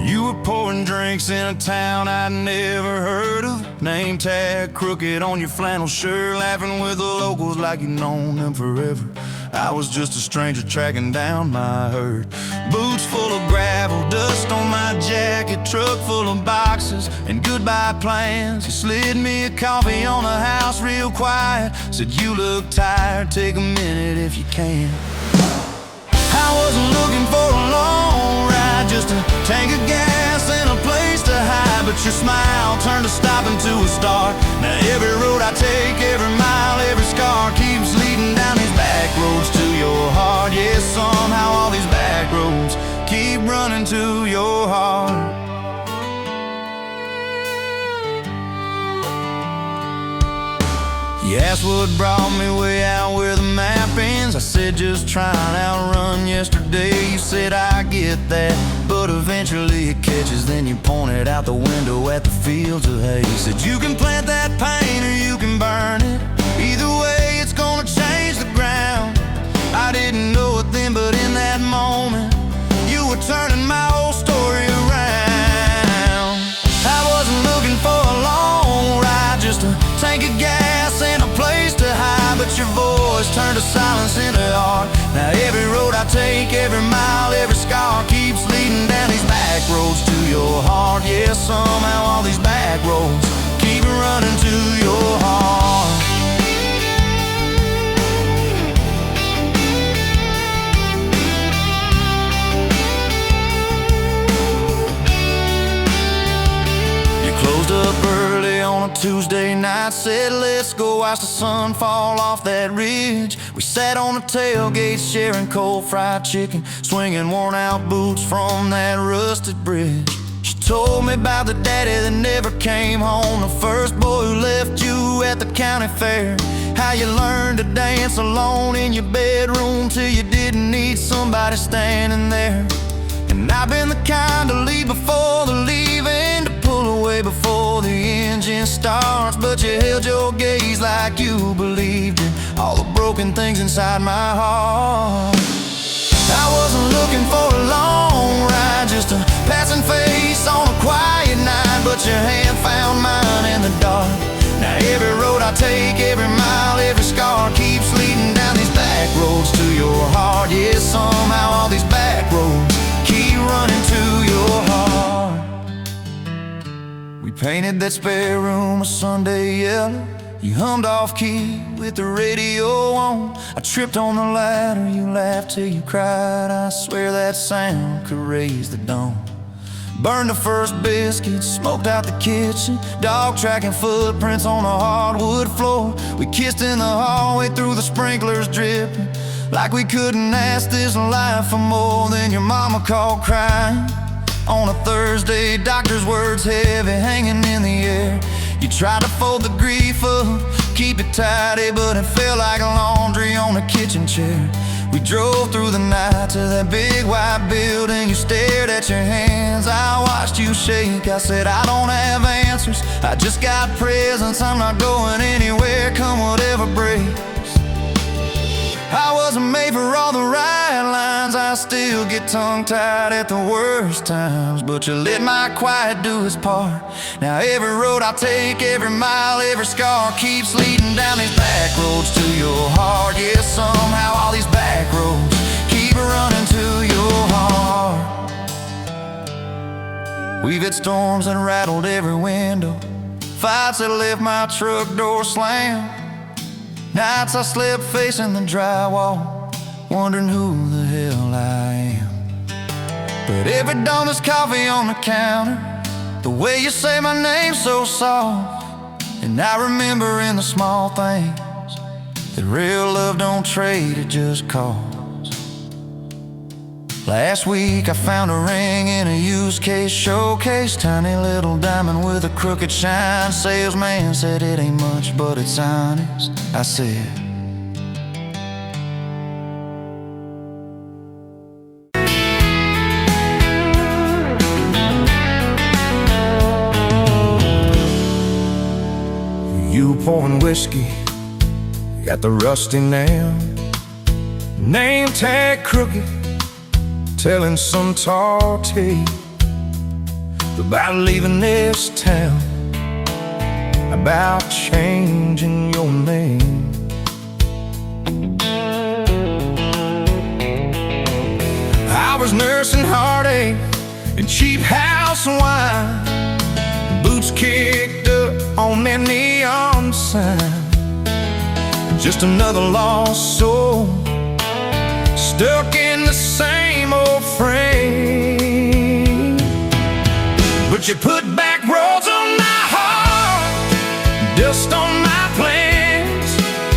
Speaker 1: You were pouring drinks in a town I'd never heard of, name tag crooked on your flannel shirt, laughing with the locals like you'd known them forever. I was just a stranger tracking down my herd. Boots full of gravel, dust on my jacket, truck full of boxes and goodbye plans. You slid me a coffee on the house real quiet, said you look tired, take a minute if you can. I wasn't looking for a long ride, just a tank of gas and a place to hide, but your smile turned a stop into a start. Now every road I take, every mile, every scar keeps leading down these back roads to your heart. Yeah, somehow all these back roads keep running to your heart. You asked what brought me way out where the map ends. I said just trying to outrun yesterday. You said I get that, but eventually it catches. Then you pointed out the window at the fields of hay. You said you can plant that pain or you can burn it, either way it's gonna change the ground. I didn't know it then, but in that moment you were turning my whole story around. I wasn't looking for a long ride, just a tank of gas and a place to hide, but your voice turned to silence into art. Now every road I take, every mile, every scar keeps leading down these back roads to your heart. Yeah, somehow all these back roads keep running to your heart. Closed up early on a Tuesday night, said let's go watch the sun fall off that ridge. We sat on the tailgate sharing cold fried chicken, swinging worn out boots from that rusted bridge. She told me about the daddy that never came home, the first boy who left you at the county fair. How you learned to dance alone in your bedroom till you didn't need somebody standing there. And I've been the kind to leave before the leaving, to pull away before the engine starts, but you held your gaze like you believed in all the broken things inside my heart. I wasn't looking for a long ride, just a passing face on a quiet night, but your hand found mine in the dark. Now every road I take, every mile, every scar keeps leading down these back roads to your heart. Yeah, somehow all these back roads keep running to your heart. We painted that spare room a Sunday yellow. You hummed off key with the radio on. I tripped on the ladder, you laughed till you cried. I swear that sound could raise the dawn. Burned the first biscuit, smoked out the kitchen, dog tracking footprints on the hardwood floor. We kissed in the hallway through the sprinklers dripping, like we couldn't ask this life for more. Then your mama called crying,
Speaker 2: On a Thursday, doctor's words heavy hanging in the air. You tried to fold the grief up, keep it tidy, but it felt like laundry on a kitchen chair. We drove through the night to that big white building. You stared at your hands, I watched you shake. I said, I don't have answers, I just got presents. I'm not going anywhere, come whatever breaks. I wasn't made for all the right lines, I still get tongue-tied at the worst times. But you let my quiet do its part. Now every road I take, every mile, every scar keeps leading down these back roads to your heart. Yeah, somehow all these back roads keep running to your heart. We've had storms that rattled every window, fights that left my truck door slammed. Nights I slept facing the drywall, wondering who the hell I am. But every dawn there's coffee on the counter, the way you say my name so soft. And I remember in the small things that real love don't trade, it just costs. Last week I found a ring in a used case showcase, tiny little diamond with a crooked shine. Salesman said it ain't much, but it's honest. I said, you pouring whiskey, got the rusty nail, name tag crooked, telling some tall tale about leaving this town, about changing your name. I was nursing heartache and cheap house wine, boots kicked up on that neon sign. Just another lost soul, stuck in the same old frame. But you put back roads on my heart, dust on my plans,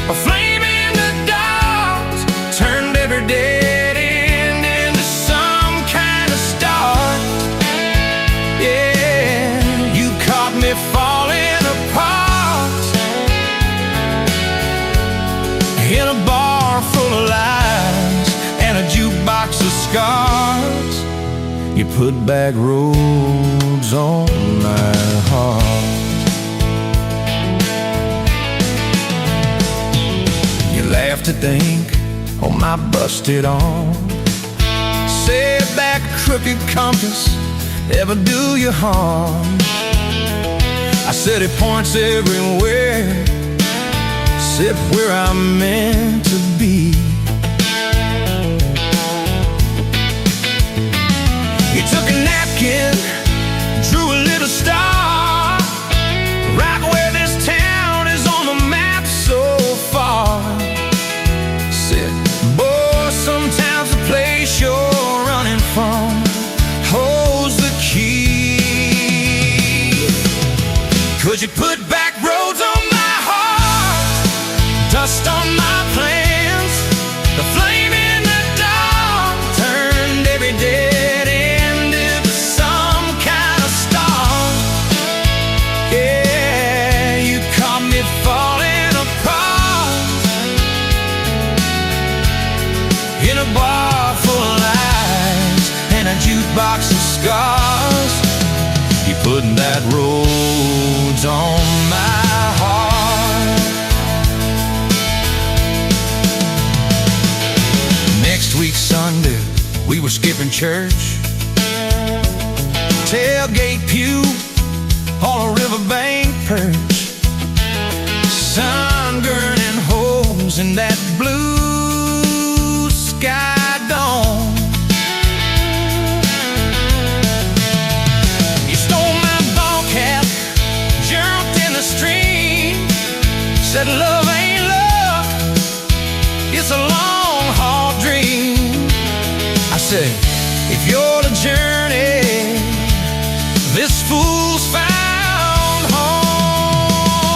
Speaker 2: a flame in the dark, turned every dead end into some kind of start. Yeah, you caught me falling apart in a bar full of lies and a jukebox of scars. You put back roads on my heart. You laugh to think on my busted arm, said that crooked compass ever do you harm. I said it points everywhere except where I'm meant to be. You took a napkin, drew a little star, right where this town is on the map so far. Said, boy, sometimes the place you're running from holds the key. 'Cause you put back roads on my heart, dust on my plans, the flame in the dark turned every dead end into some kind of star. Yeah, you caught me falling apart in a bar full of lies and a jukebox of scars. You putting that roads on my heart. Next week Sunday, we were skipping church, tailgate pew on a riverbank perch, sun burning holes in that blue sky dome. You stole my ball cap, jumped in the stream, said love ain't love, it's a long haul dream. I said, if you're the journey, this fool's found home.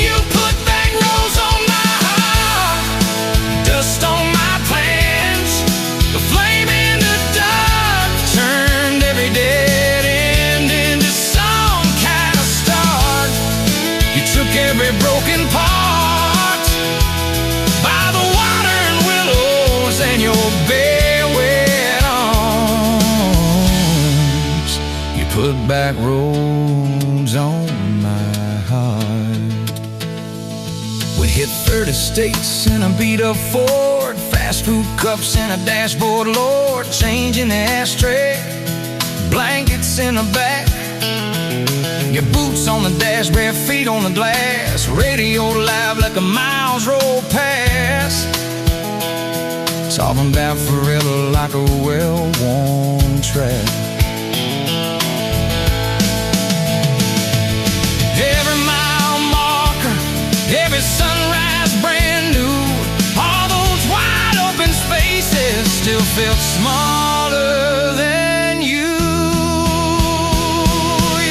Speaker 2: You put back roads on my heart, dust on my plans, the flame in the dark turned back roads on my heart. We hit 30 states in a beat-up Ford, fast food cups in a dashboard, Lord, change in the ashtray, blankets in the back, your boots on the dash, bare feet on the glass, radio live like a miles roll past, talking about forever like a well-worn track. Every mile marker, every sunrise brand new, all those wide open spaces still felt smaller than you.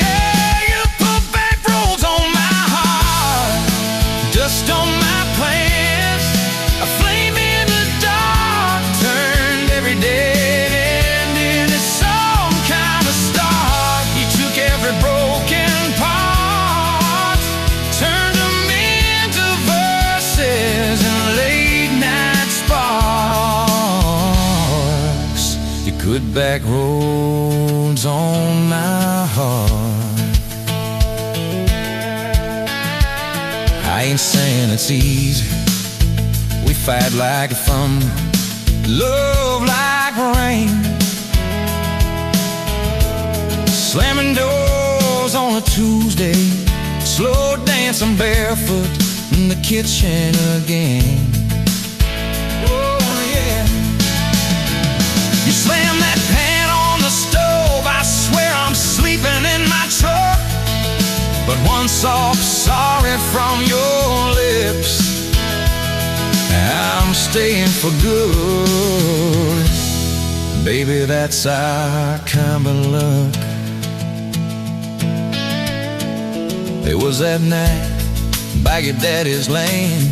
Speaker 2: Yeah, you put back roads on my heart, dust on my plans, a flame in the dark turned every dead end into some kind of start. You took every broken part, turned them into verses and late night sparks. You put back roads on my heart. I ain't saying it's easy, we fight like thunder, love like rain, slamming doors on a Tuesday, slow dancing barefoot in the kitchen again. Oh yeah. You slam that pan on the stove, I swear I'm sleeping in my truck, but one soft sorry from your lips, I'm staying for good. Baby, that's our kind of luck. It was that night by your daddy's land.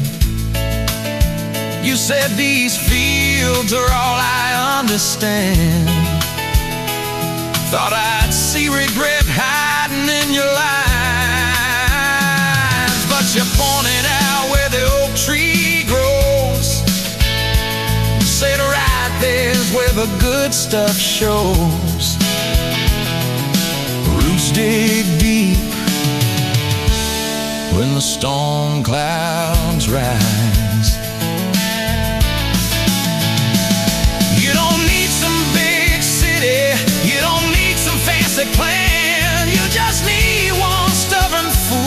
Speaker 2: You said these fields are all I understand. Thought I'd see regret hiding in your eyes, but you pointed out where the oak tree grows, said right there's where the good stuff shows. Roots dig deep when the storm clouds rise. You don't need some big city, you don't need some fancy plan, you just need one stubborn fool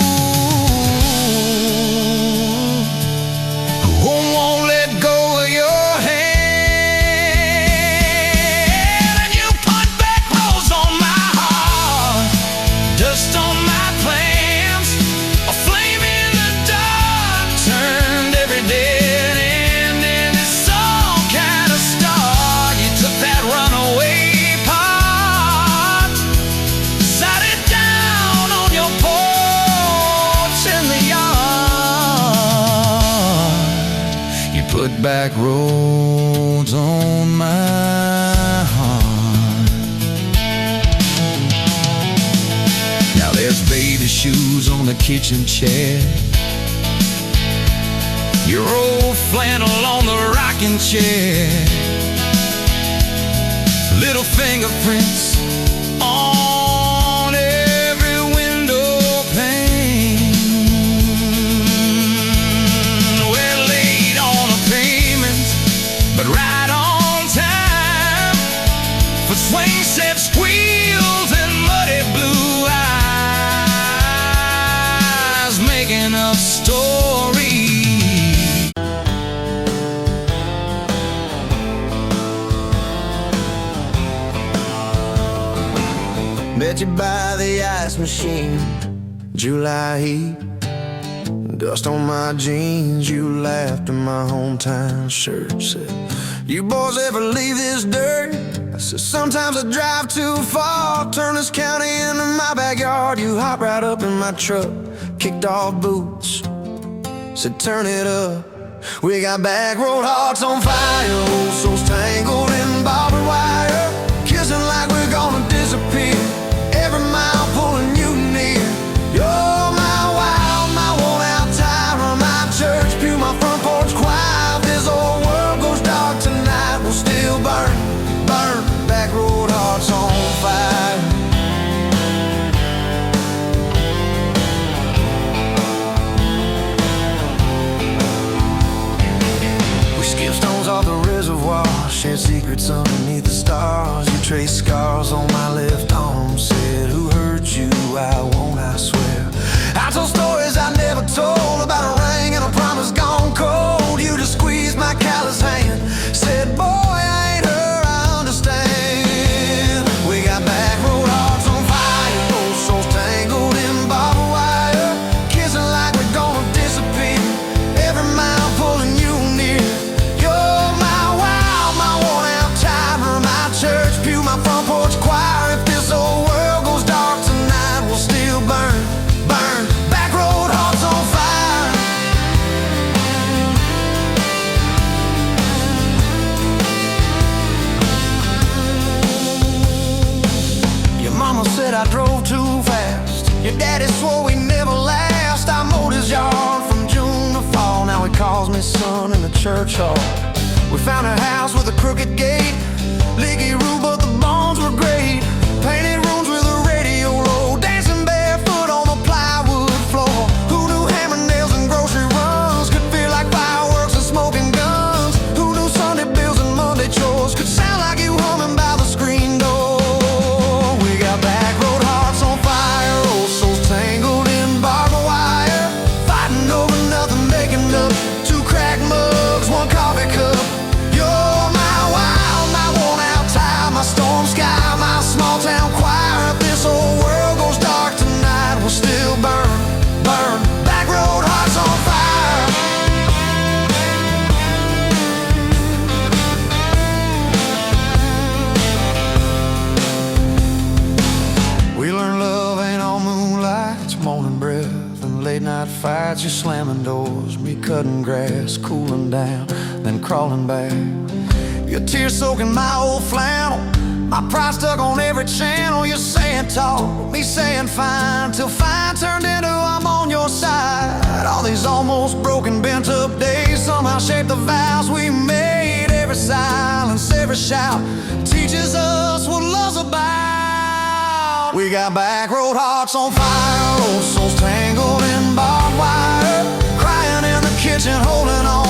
Speaker 2: who won't let go of your hand. And you put back roads on my heart, dust on my plans, a flame in the dark turned every dead end into some kind of star. You took that runaway part, sat it down on your porch in the yard. You put back roads on my heart. Now there's baby shoes on the kitchen chair, your old flannel on the rocking chair, little fingerprints on every window pane. We're late on a payment, but right on time for swing set squeals and muddy blue eyes, making up stories.
Speaker 1: Met you by the ice machine, July heat, dust on my jeans. You laughed in my hometown shirt, said, "You boys ever leave this dirt?" I said, "Sometimes I drive too far, turn this county into my backyard." You hopped right up in my truck, kicked off boots, said, "Turn it up." We got back road hearts on fire, old souls tangled in barbed wire, kissing like we're gonna disappear, every mile pulling you near. You're my wild, my worn out tire, my church pew, my front porch choir. If this old world goes dark tonight, we'll still burn, burn. Back road hearts on fire.
Speaker 2: reservoir, shared secrets underneath the stars. You traced scars on my left arm, said, who hurt you? I won't, I swear. I told stories I never told, about a ring and a promise gone cold. You just squeezed my callous hand, said, boy, I ain't her, I understand. We got back road hearts on fire, both souls tangled in barbed wire, kissing like we're gonna disappear, every mile pulling you near. You're my wow, my worn out timer, my church pew, my front porch choir. If this old world goes dark tonight, we'll still burn, burn. Back road hearts on fire. Your mama said I drove too fast, your daddy swore we never last. I mowed his yard from June to fall, now he calls me son in the church hall. We found a house with a crooked gate, leaky roof but the bones were great. Painted rooms with a radio low, dancing barefoot on the plywood floor. Who knew hammer nails and grocery runs could feel like fireworks and smoking guns? Who knew Sunday bills and Monday chores could sound like you humming by the screen door? We got back road hearts on fire, old souls tangled in barbed wire, fighting over nothing, making up two cracked mugs, one coffee cup. You're my wild, my worn out time, my storm sky, my small town choir. If this whole world goes dark tonight, we'll still burn, burn. Back road hearts on fire. We learned love ain't all moonlight, it's morning breath and late night fights. You're slamming doors, me cutting grass, cooling down, then crawling back. Your tears soaking my old flannel, my pride stuck on every channel. You're saying talk, me saying fine, till fine turned into I'm on your side. All these almost broken, bent up days somehow shaped the vows we made. Every silence, every shout teaches us what love's about. We got back road hearts on fire, old souls tangled in barbed wire, crying in the kitchen, holding on,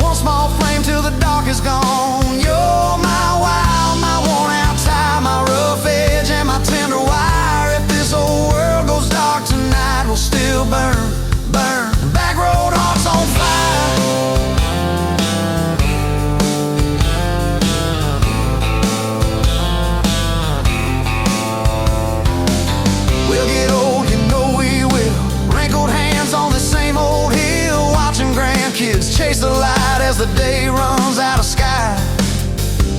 Speaker 2: one small flame till the dark is gone. You're my wild, my worn out time, my rough edge and my tender wire. If this whole world goes dark tonight, we'll still burn, burn. Back road hearts on fire. We'll get old, you know we will, wrinkled hands on the same old hill, watching grandkids chase the light as the day runs out of sky.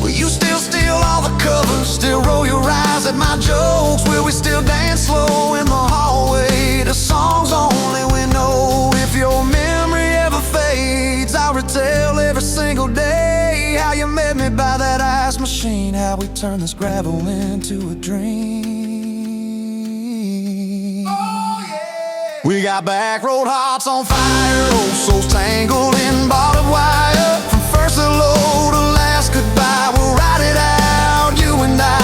Speaker 2: Will you still steal all the covers, still roll your eyes at my jokes? Will we still dance slow in the hallway to songs only we know? If your memory ever fades, I'll retell every single day how you met me by that ice machine, how we turned this gravel into a dream. We got back road hearts on fire, old souls tangled in barbed wire. From first hello to last goodbye, we'll ride it out, you and I.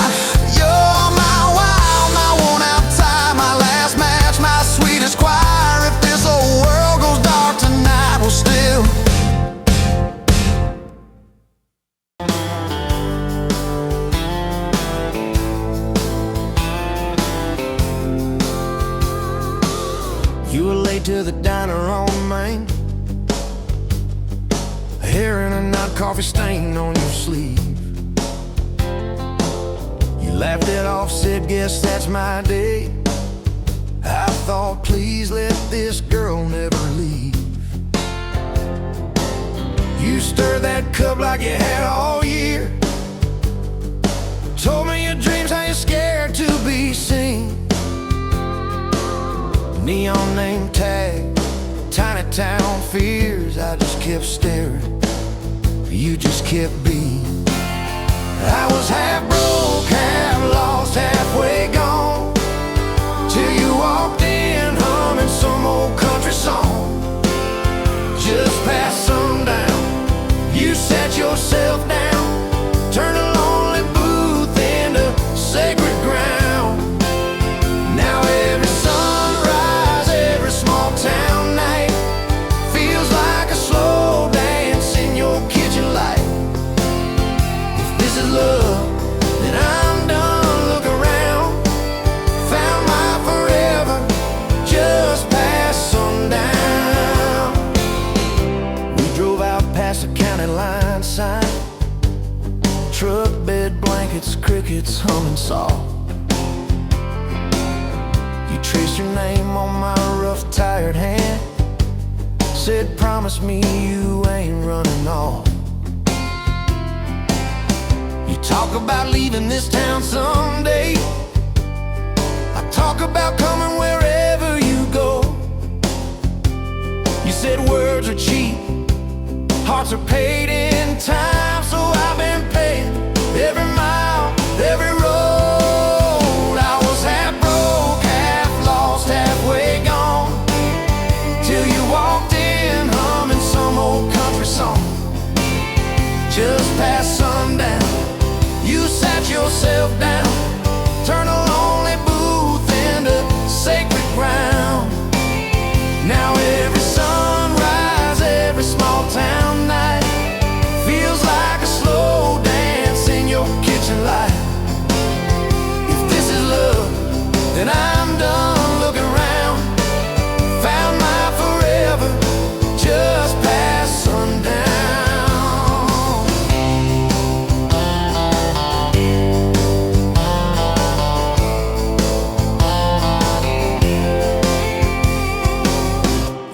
Speaker 2: You're my wild, my worn out time, my last match, my sweetest choir. If this whole world goes dark tonight, we'll still. You were late to the diner on Main, hair in a knot, coffee stain on your sleeve. You laughed it off, said, guess that's my day. I thought, please let this girl never leave. You stirred that cup like you had all year, told me your dreams, how you're scared to be seen. Neon name tag, tiny town fears. I just kept staring, you just kept being. I was half broke, half lost, halfway gone, till you walked in humming some old country song. Just past sundown, you sat yourself down, turned a lonely booth into sacred ground. Now every sunrise, every small town night feels like a slow dance in your kitchen light. love, then I'm done. Look around, found my forever just past sundown. We drove out past the county line sign, truck bed, blankets, crickets, humming soft. You traced your name on my rough, tired hand, said promise me you ain't running off. You talk about leaving this town someday, I talk about coming wherever you go. You said words are cheap, hearts are paid in time, so I've been paying every mile, every road. I was half broke, half lost, halfway gone, till you walked in humming some old country song. Just past sundown, you sat yourself down, turned a lonely booth into sacred ground. Now every sunrise, every small town night feels like a slow dance in your kitchen light. If this is love, then I'm done looking around, found my forever just past sundown.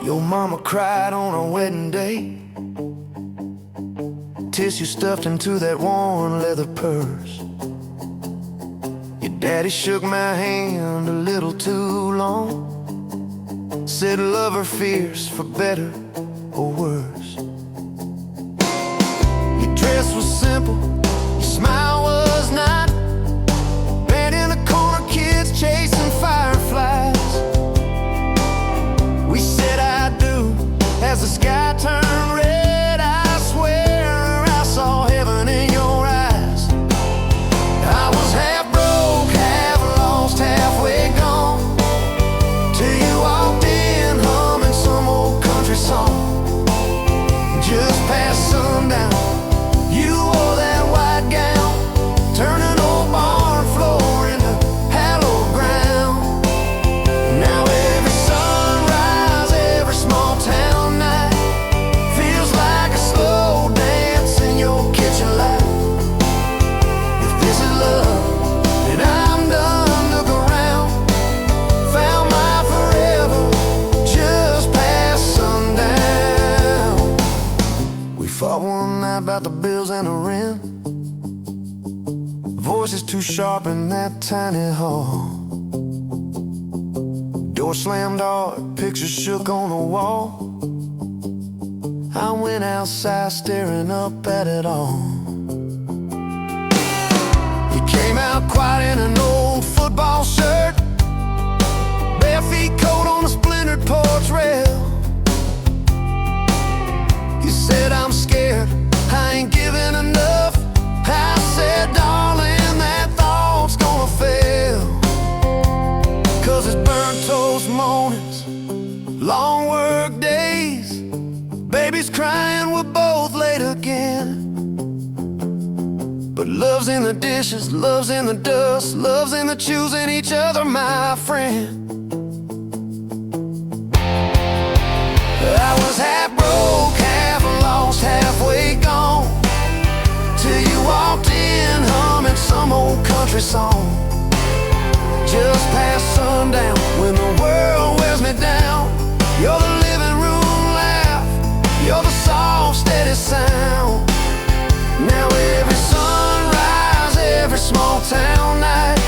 Speaker 2: Your mama cried on our wedding day, tissue stuffed into that worn leather purse. Your daddy shook my hand a little too long, said love or fears for better or worse. Your dress was simple, your smile was not, bent in a corner, kids chasing fireflies. We said I do as the sky turned red. I swear I saw heaven in your eyes. I was half broke, half lost, halfway gone, till you walked in humming some old country song. Just past sundown, you wore that white gown, turning old barn floor into hallowed ground. Now every sunrise, every small town night feels like a slow dance in your kitchen light. If this is love, then I'm done. Look around, found my forever just past sundown. We fought one night about the bills and the rent, voices too sharp in that tiny hall. Door slammed hard, pictures shook on the wall. I went outside staring up at it all. You came out quiet in an old football shirt, bare feet coat on a splintered porch rail. You said I'm scared, I ain't giving enough. I said darling, that thought's gonna fail, 'cause it's burnt toast mornings, long work days, babies crying, we're both late again. But love's in the dishes, love's in the dust, love's in the choosing each other, my friend. I was half broke, half lost, halfway gone, till you walked in humming some old country song. Just past sundown, when the world wears me down, you're the living room laugh, you're the soft, steady sound. Now every sunrise, every small town night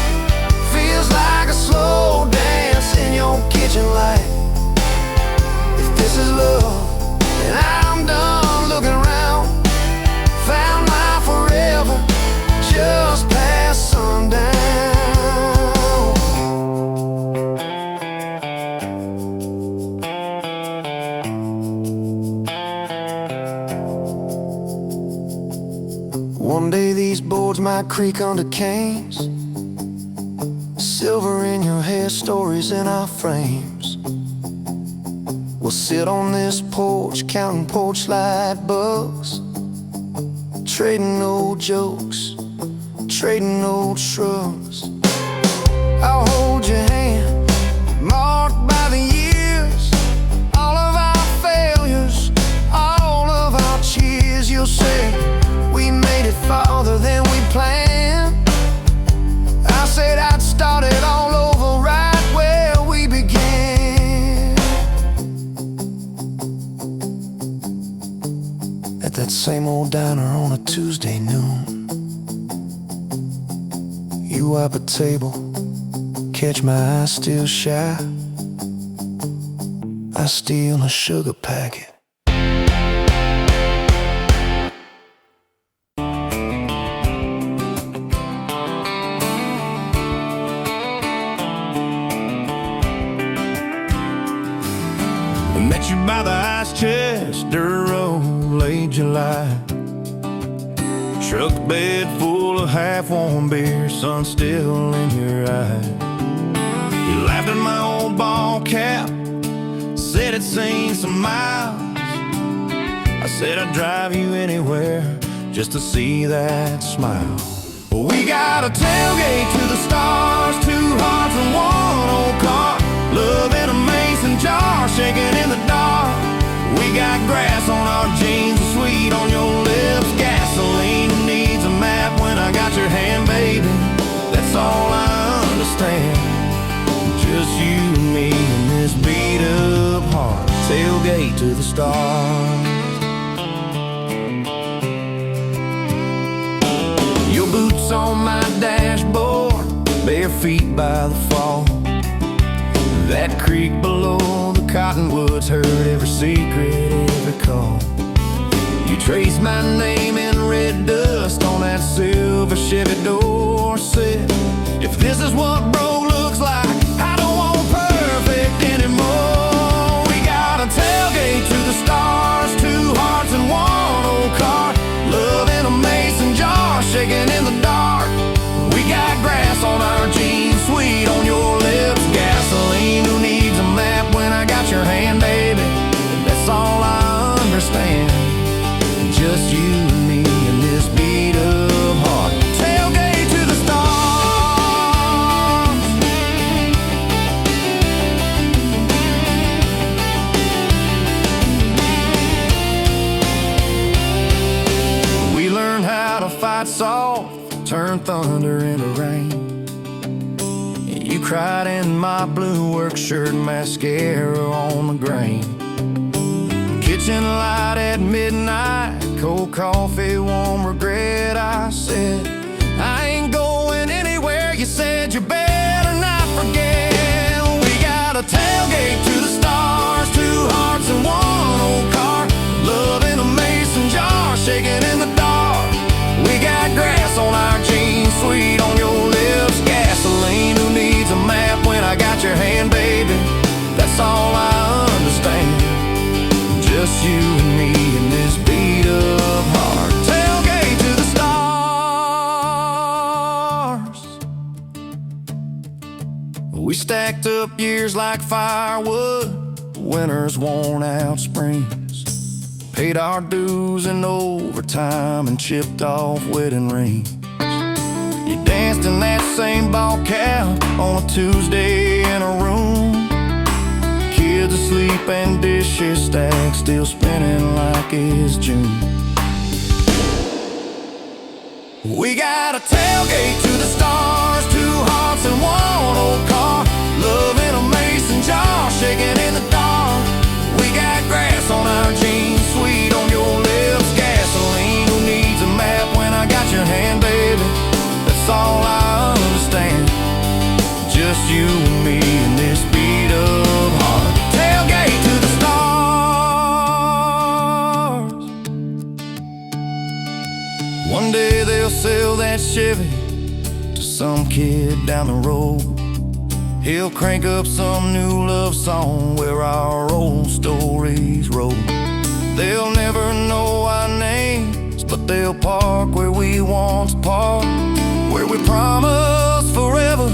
Speaker 2: feels like a slow dance in your kitchen light. If this is love, then I'm done looking around, found my forever just past sundown. One day these boards might creak under canes, silver in your hair, stories in our frames. We'll sit on this porch, counting porch light bugs, trading old jokes
Speaker 1: trading old trucks. I'll hold your hand, marked by the years, all of our failures, all of our cheers. You'll say we made it farther than we planned. I said I'd start it all over right where we began, at that same old diner on a Tuesday noon. You wipe a table, catch my eye still shy. I steal a sugar packet.
Speaker 2: I met you by the ice chest, dirt road, late July. Truck bed full of half-warm beer, sun still in your eye. You laughed at my old ball cap, said it'd seen some miles. I said I'd drive you anywhere just to see that smile. We got a tailgate to the stars, two hearts and one old car, love in a mason jar, shaking in the dark. We got grass on our jeans, sweet on your lips, gasoline who needs a map when I got your hand, baby. That's all I understand, just you and me in this beat up heart, tailgate to the stars. Your boots on my dashboard, bare feet by the fall. That creek below the cottonwoods heard every secret, every call. You traced my name in red dust on that silver Chevy Dorset. If this is what broke looks like, I don't want perfect anymore. We got a tailgate to the stars, two hearts and one old car, love in a mason jar, shaking in the dark. We got grass on our jeans, sweet on your lips, gasoline who needs a map when I got your hand, baby. That's all I understand, just you and me in this beat up heart, tailgate to the stars. We learned how to fight soft, turn thunder into rain. You cried in my blue work shirt, mascara on the grain. Kitchen light at midnight, cold coffee, warm regret. I said, I ain't going anywhere. You said you better not forget. We got a tailgate to the stars, two hearts and one old car, love in a mason jar, shaking in the dark. We got grass on our jeans, sweet on your lips, gasoline who needs a map when I got your hand, baby. That's all I understand, just you and me in this beat up heart, tailgate to the stars. We stacked up years like firewood, winters worn out springs, paid our dues in overtime and chipped off wedding rings. You danced in that same ball cap on a Tuesday in a room, kids asleep and dishes stacked, still spinning like it's June. We got a tailgate to the stars, two hearts and one old car, love in a mason jar, shaking in the dark. We got grass on our jeans, sweet on your lips, gasoline who needs a map when I got your hand, baby. That's all I understand, just you and me in this beat up heart, tailgate to the stars. One day they'll sell that Chevy to some kid down the road. He'll crank up some new love song where our old stories roll. They'll never know our names, but they'll park where we once parked, where we promised forever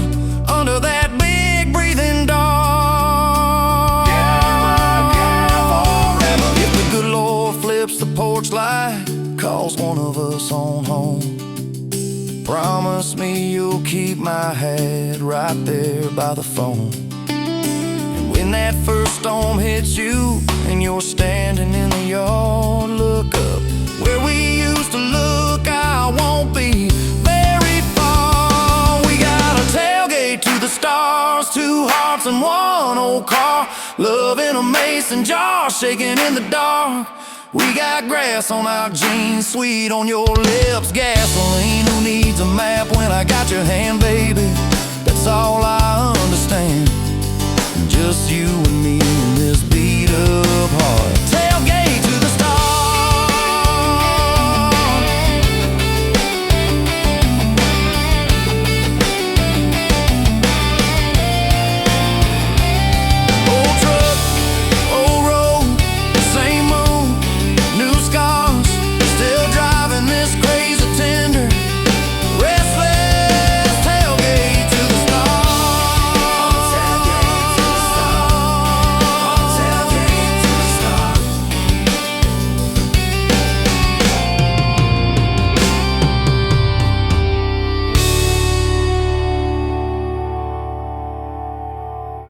Speaker 2: under that big breathing dog. Yeah, forever. If the good Lord flips the porch light, calls one of us on home,
Speaker 1: Promise me you'll keep my hat right there by the phone. And when that first storm hits you and you're standing in the yard, look up where we used to look. I won't be very far. We got a tailgate to the stars, 2 hearts and 1 old car, love in a mason jar, shaking in the dark. We got grass on our jeans, sweet on your lips, gasoline. Who needs a map when I got your hand, baby? That's all I understand. Just you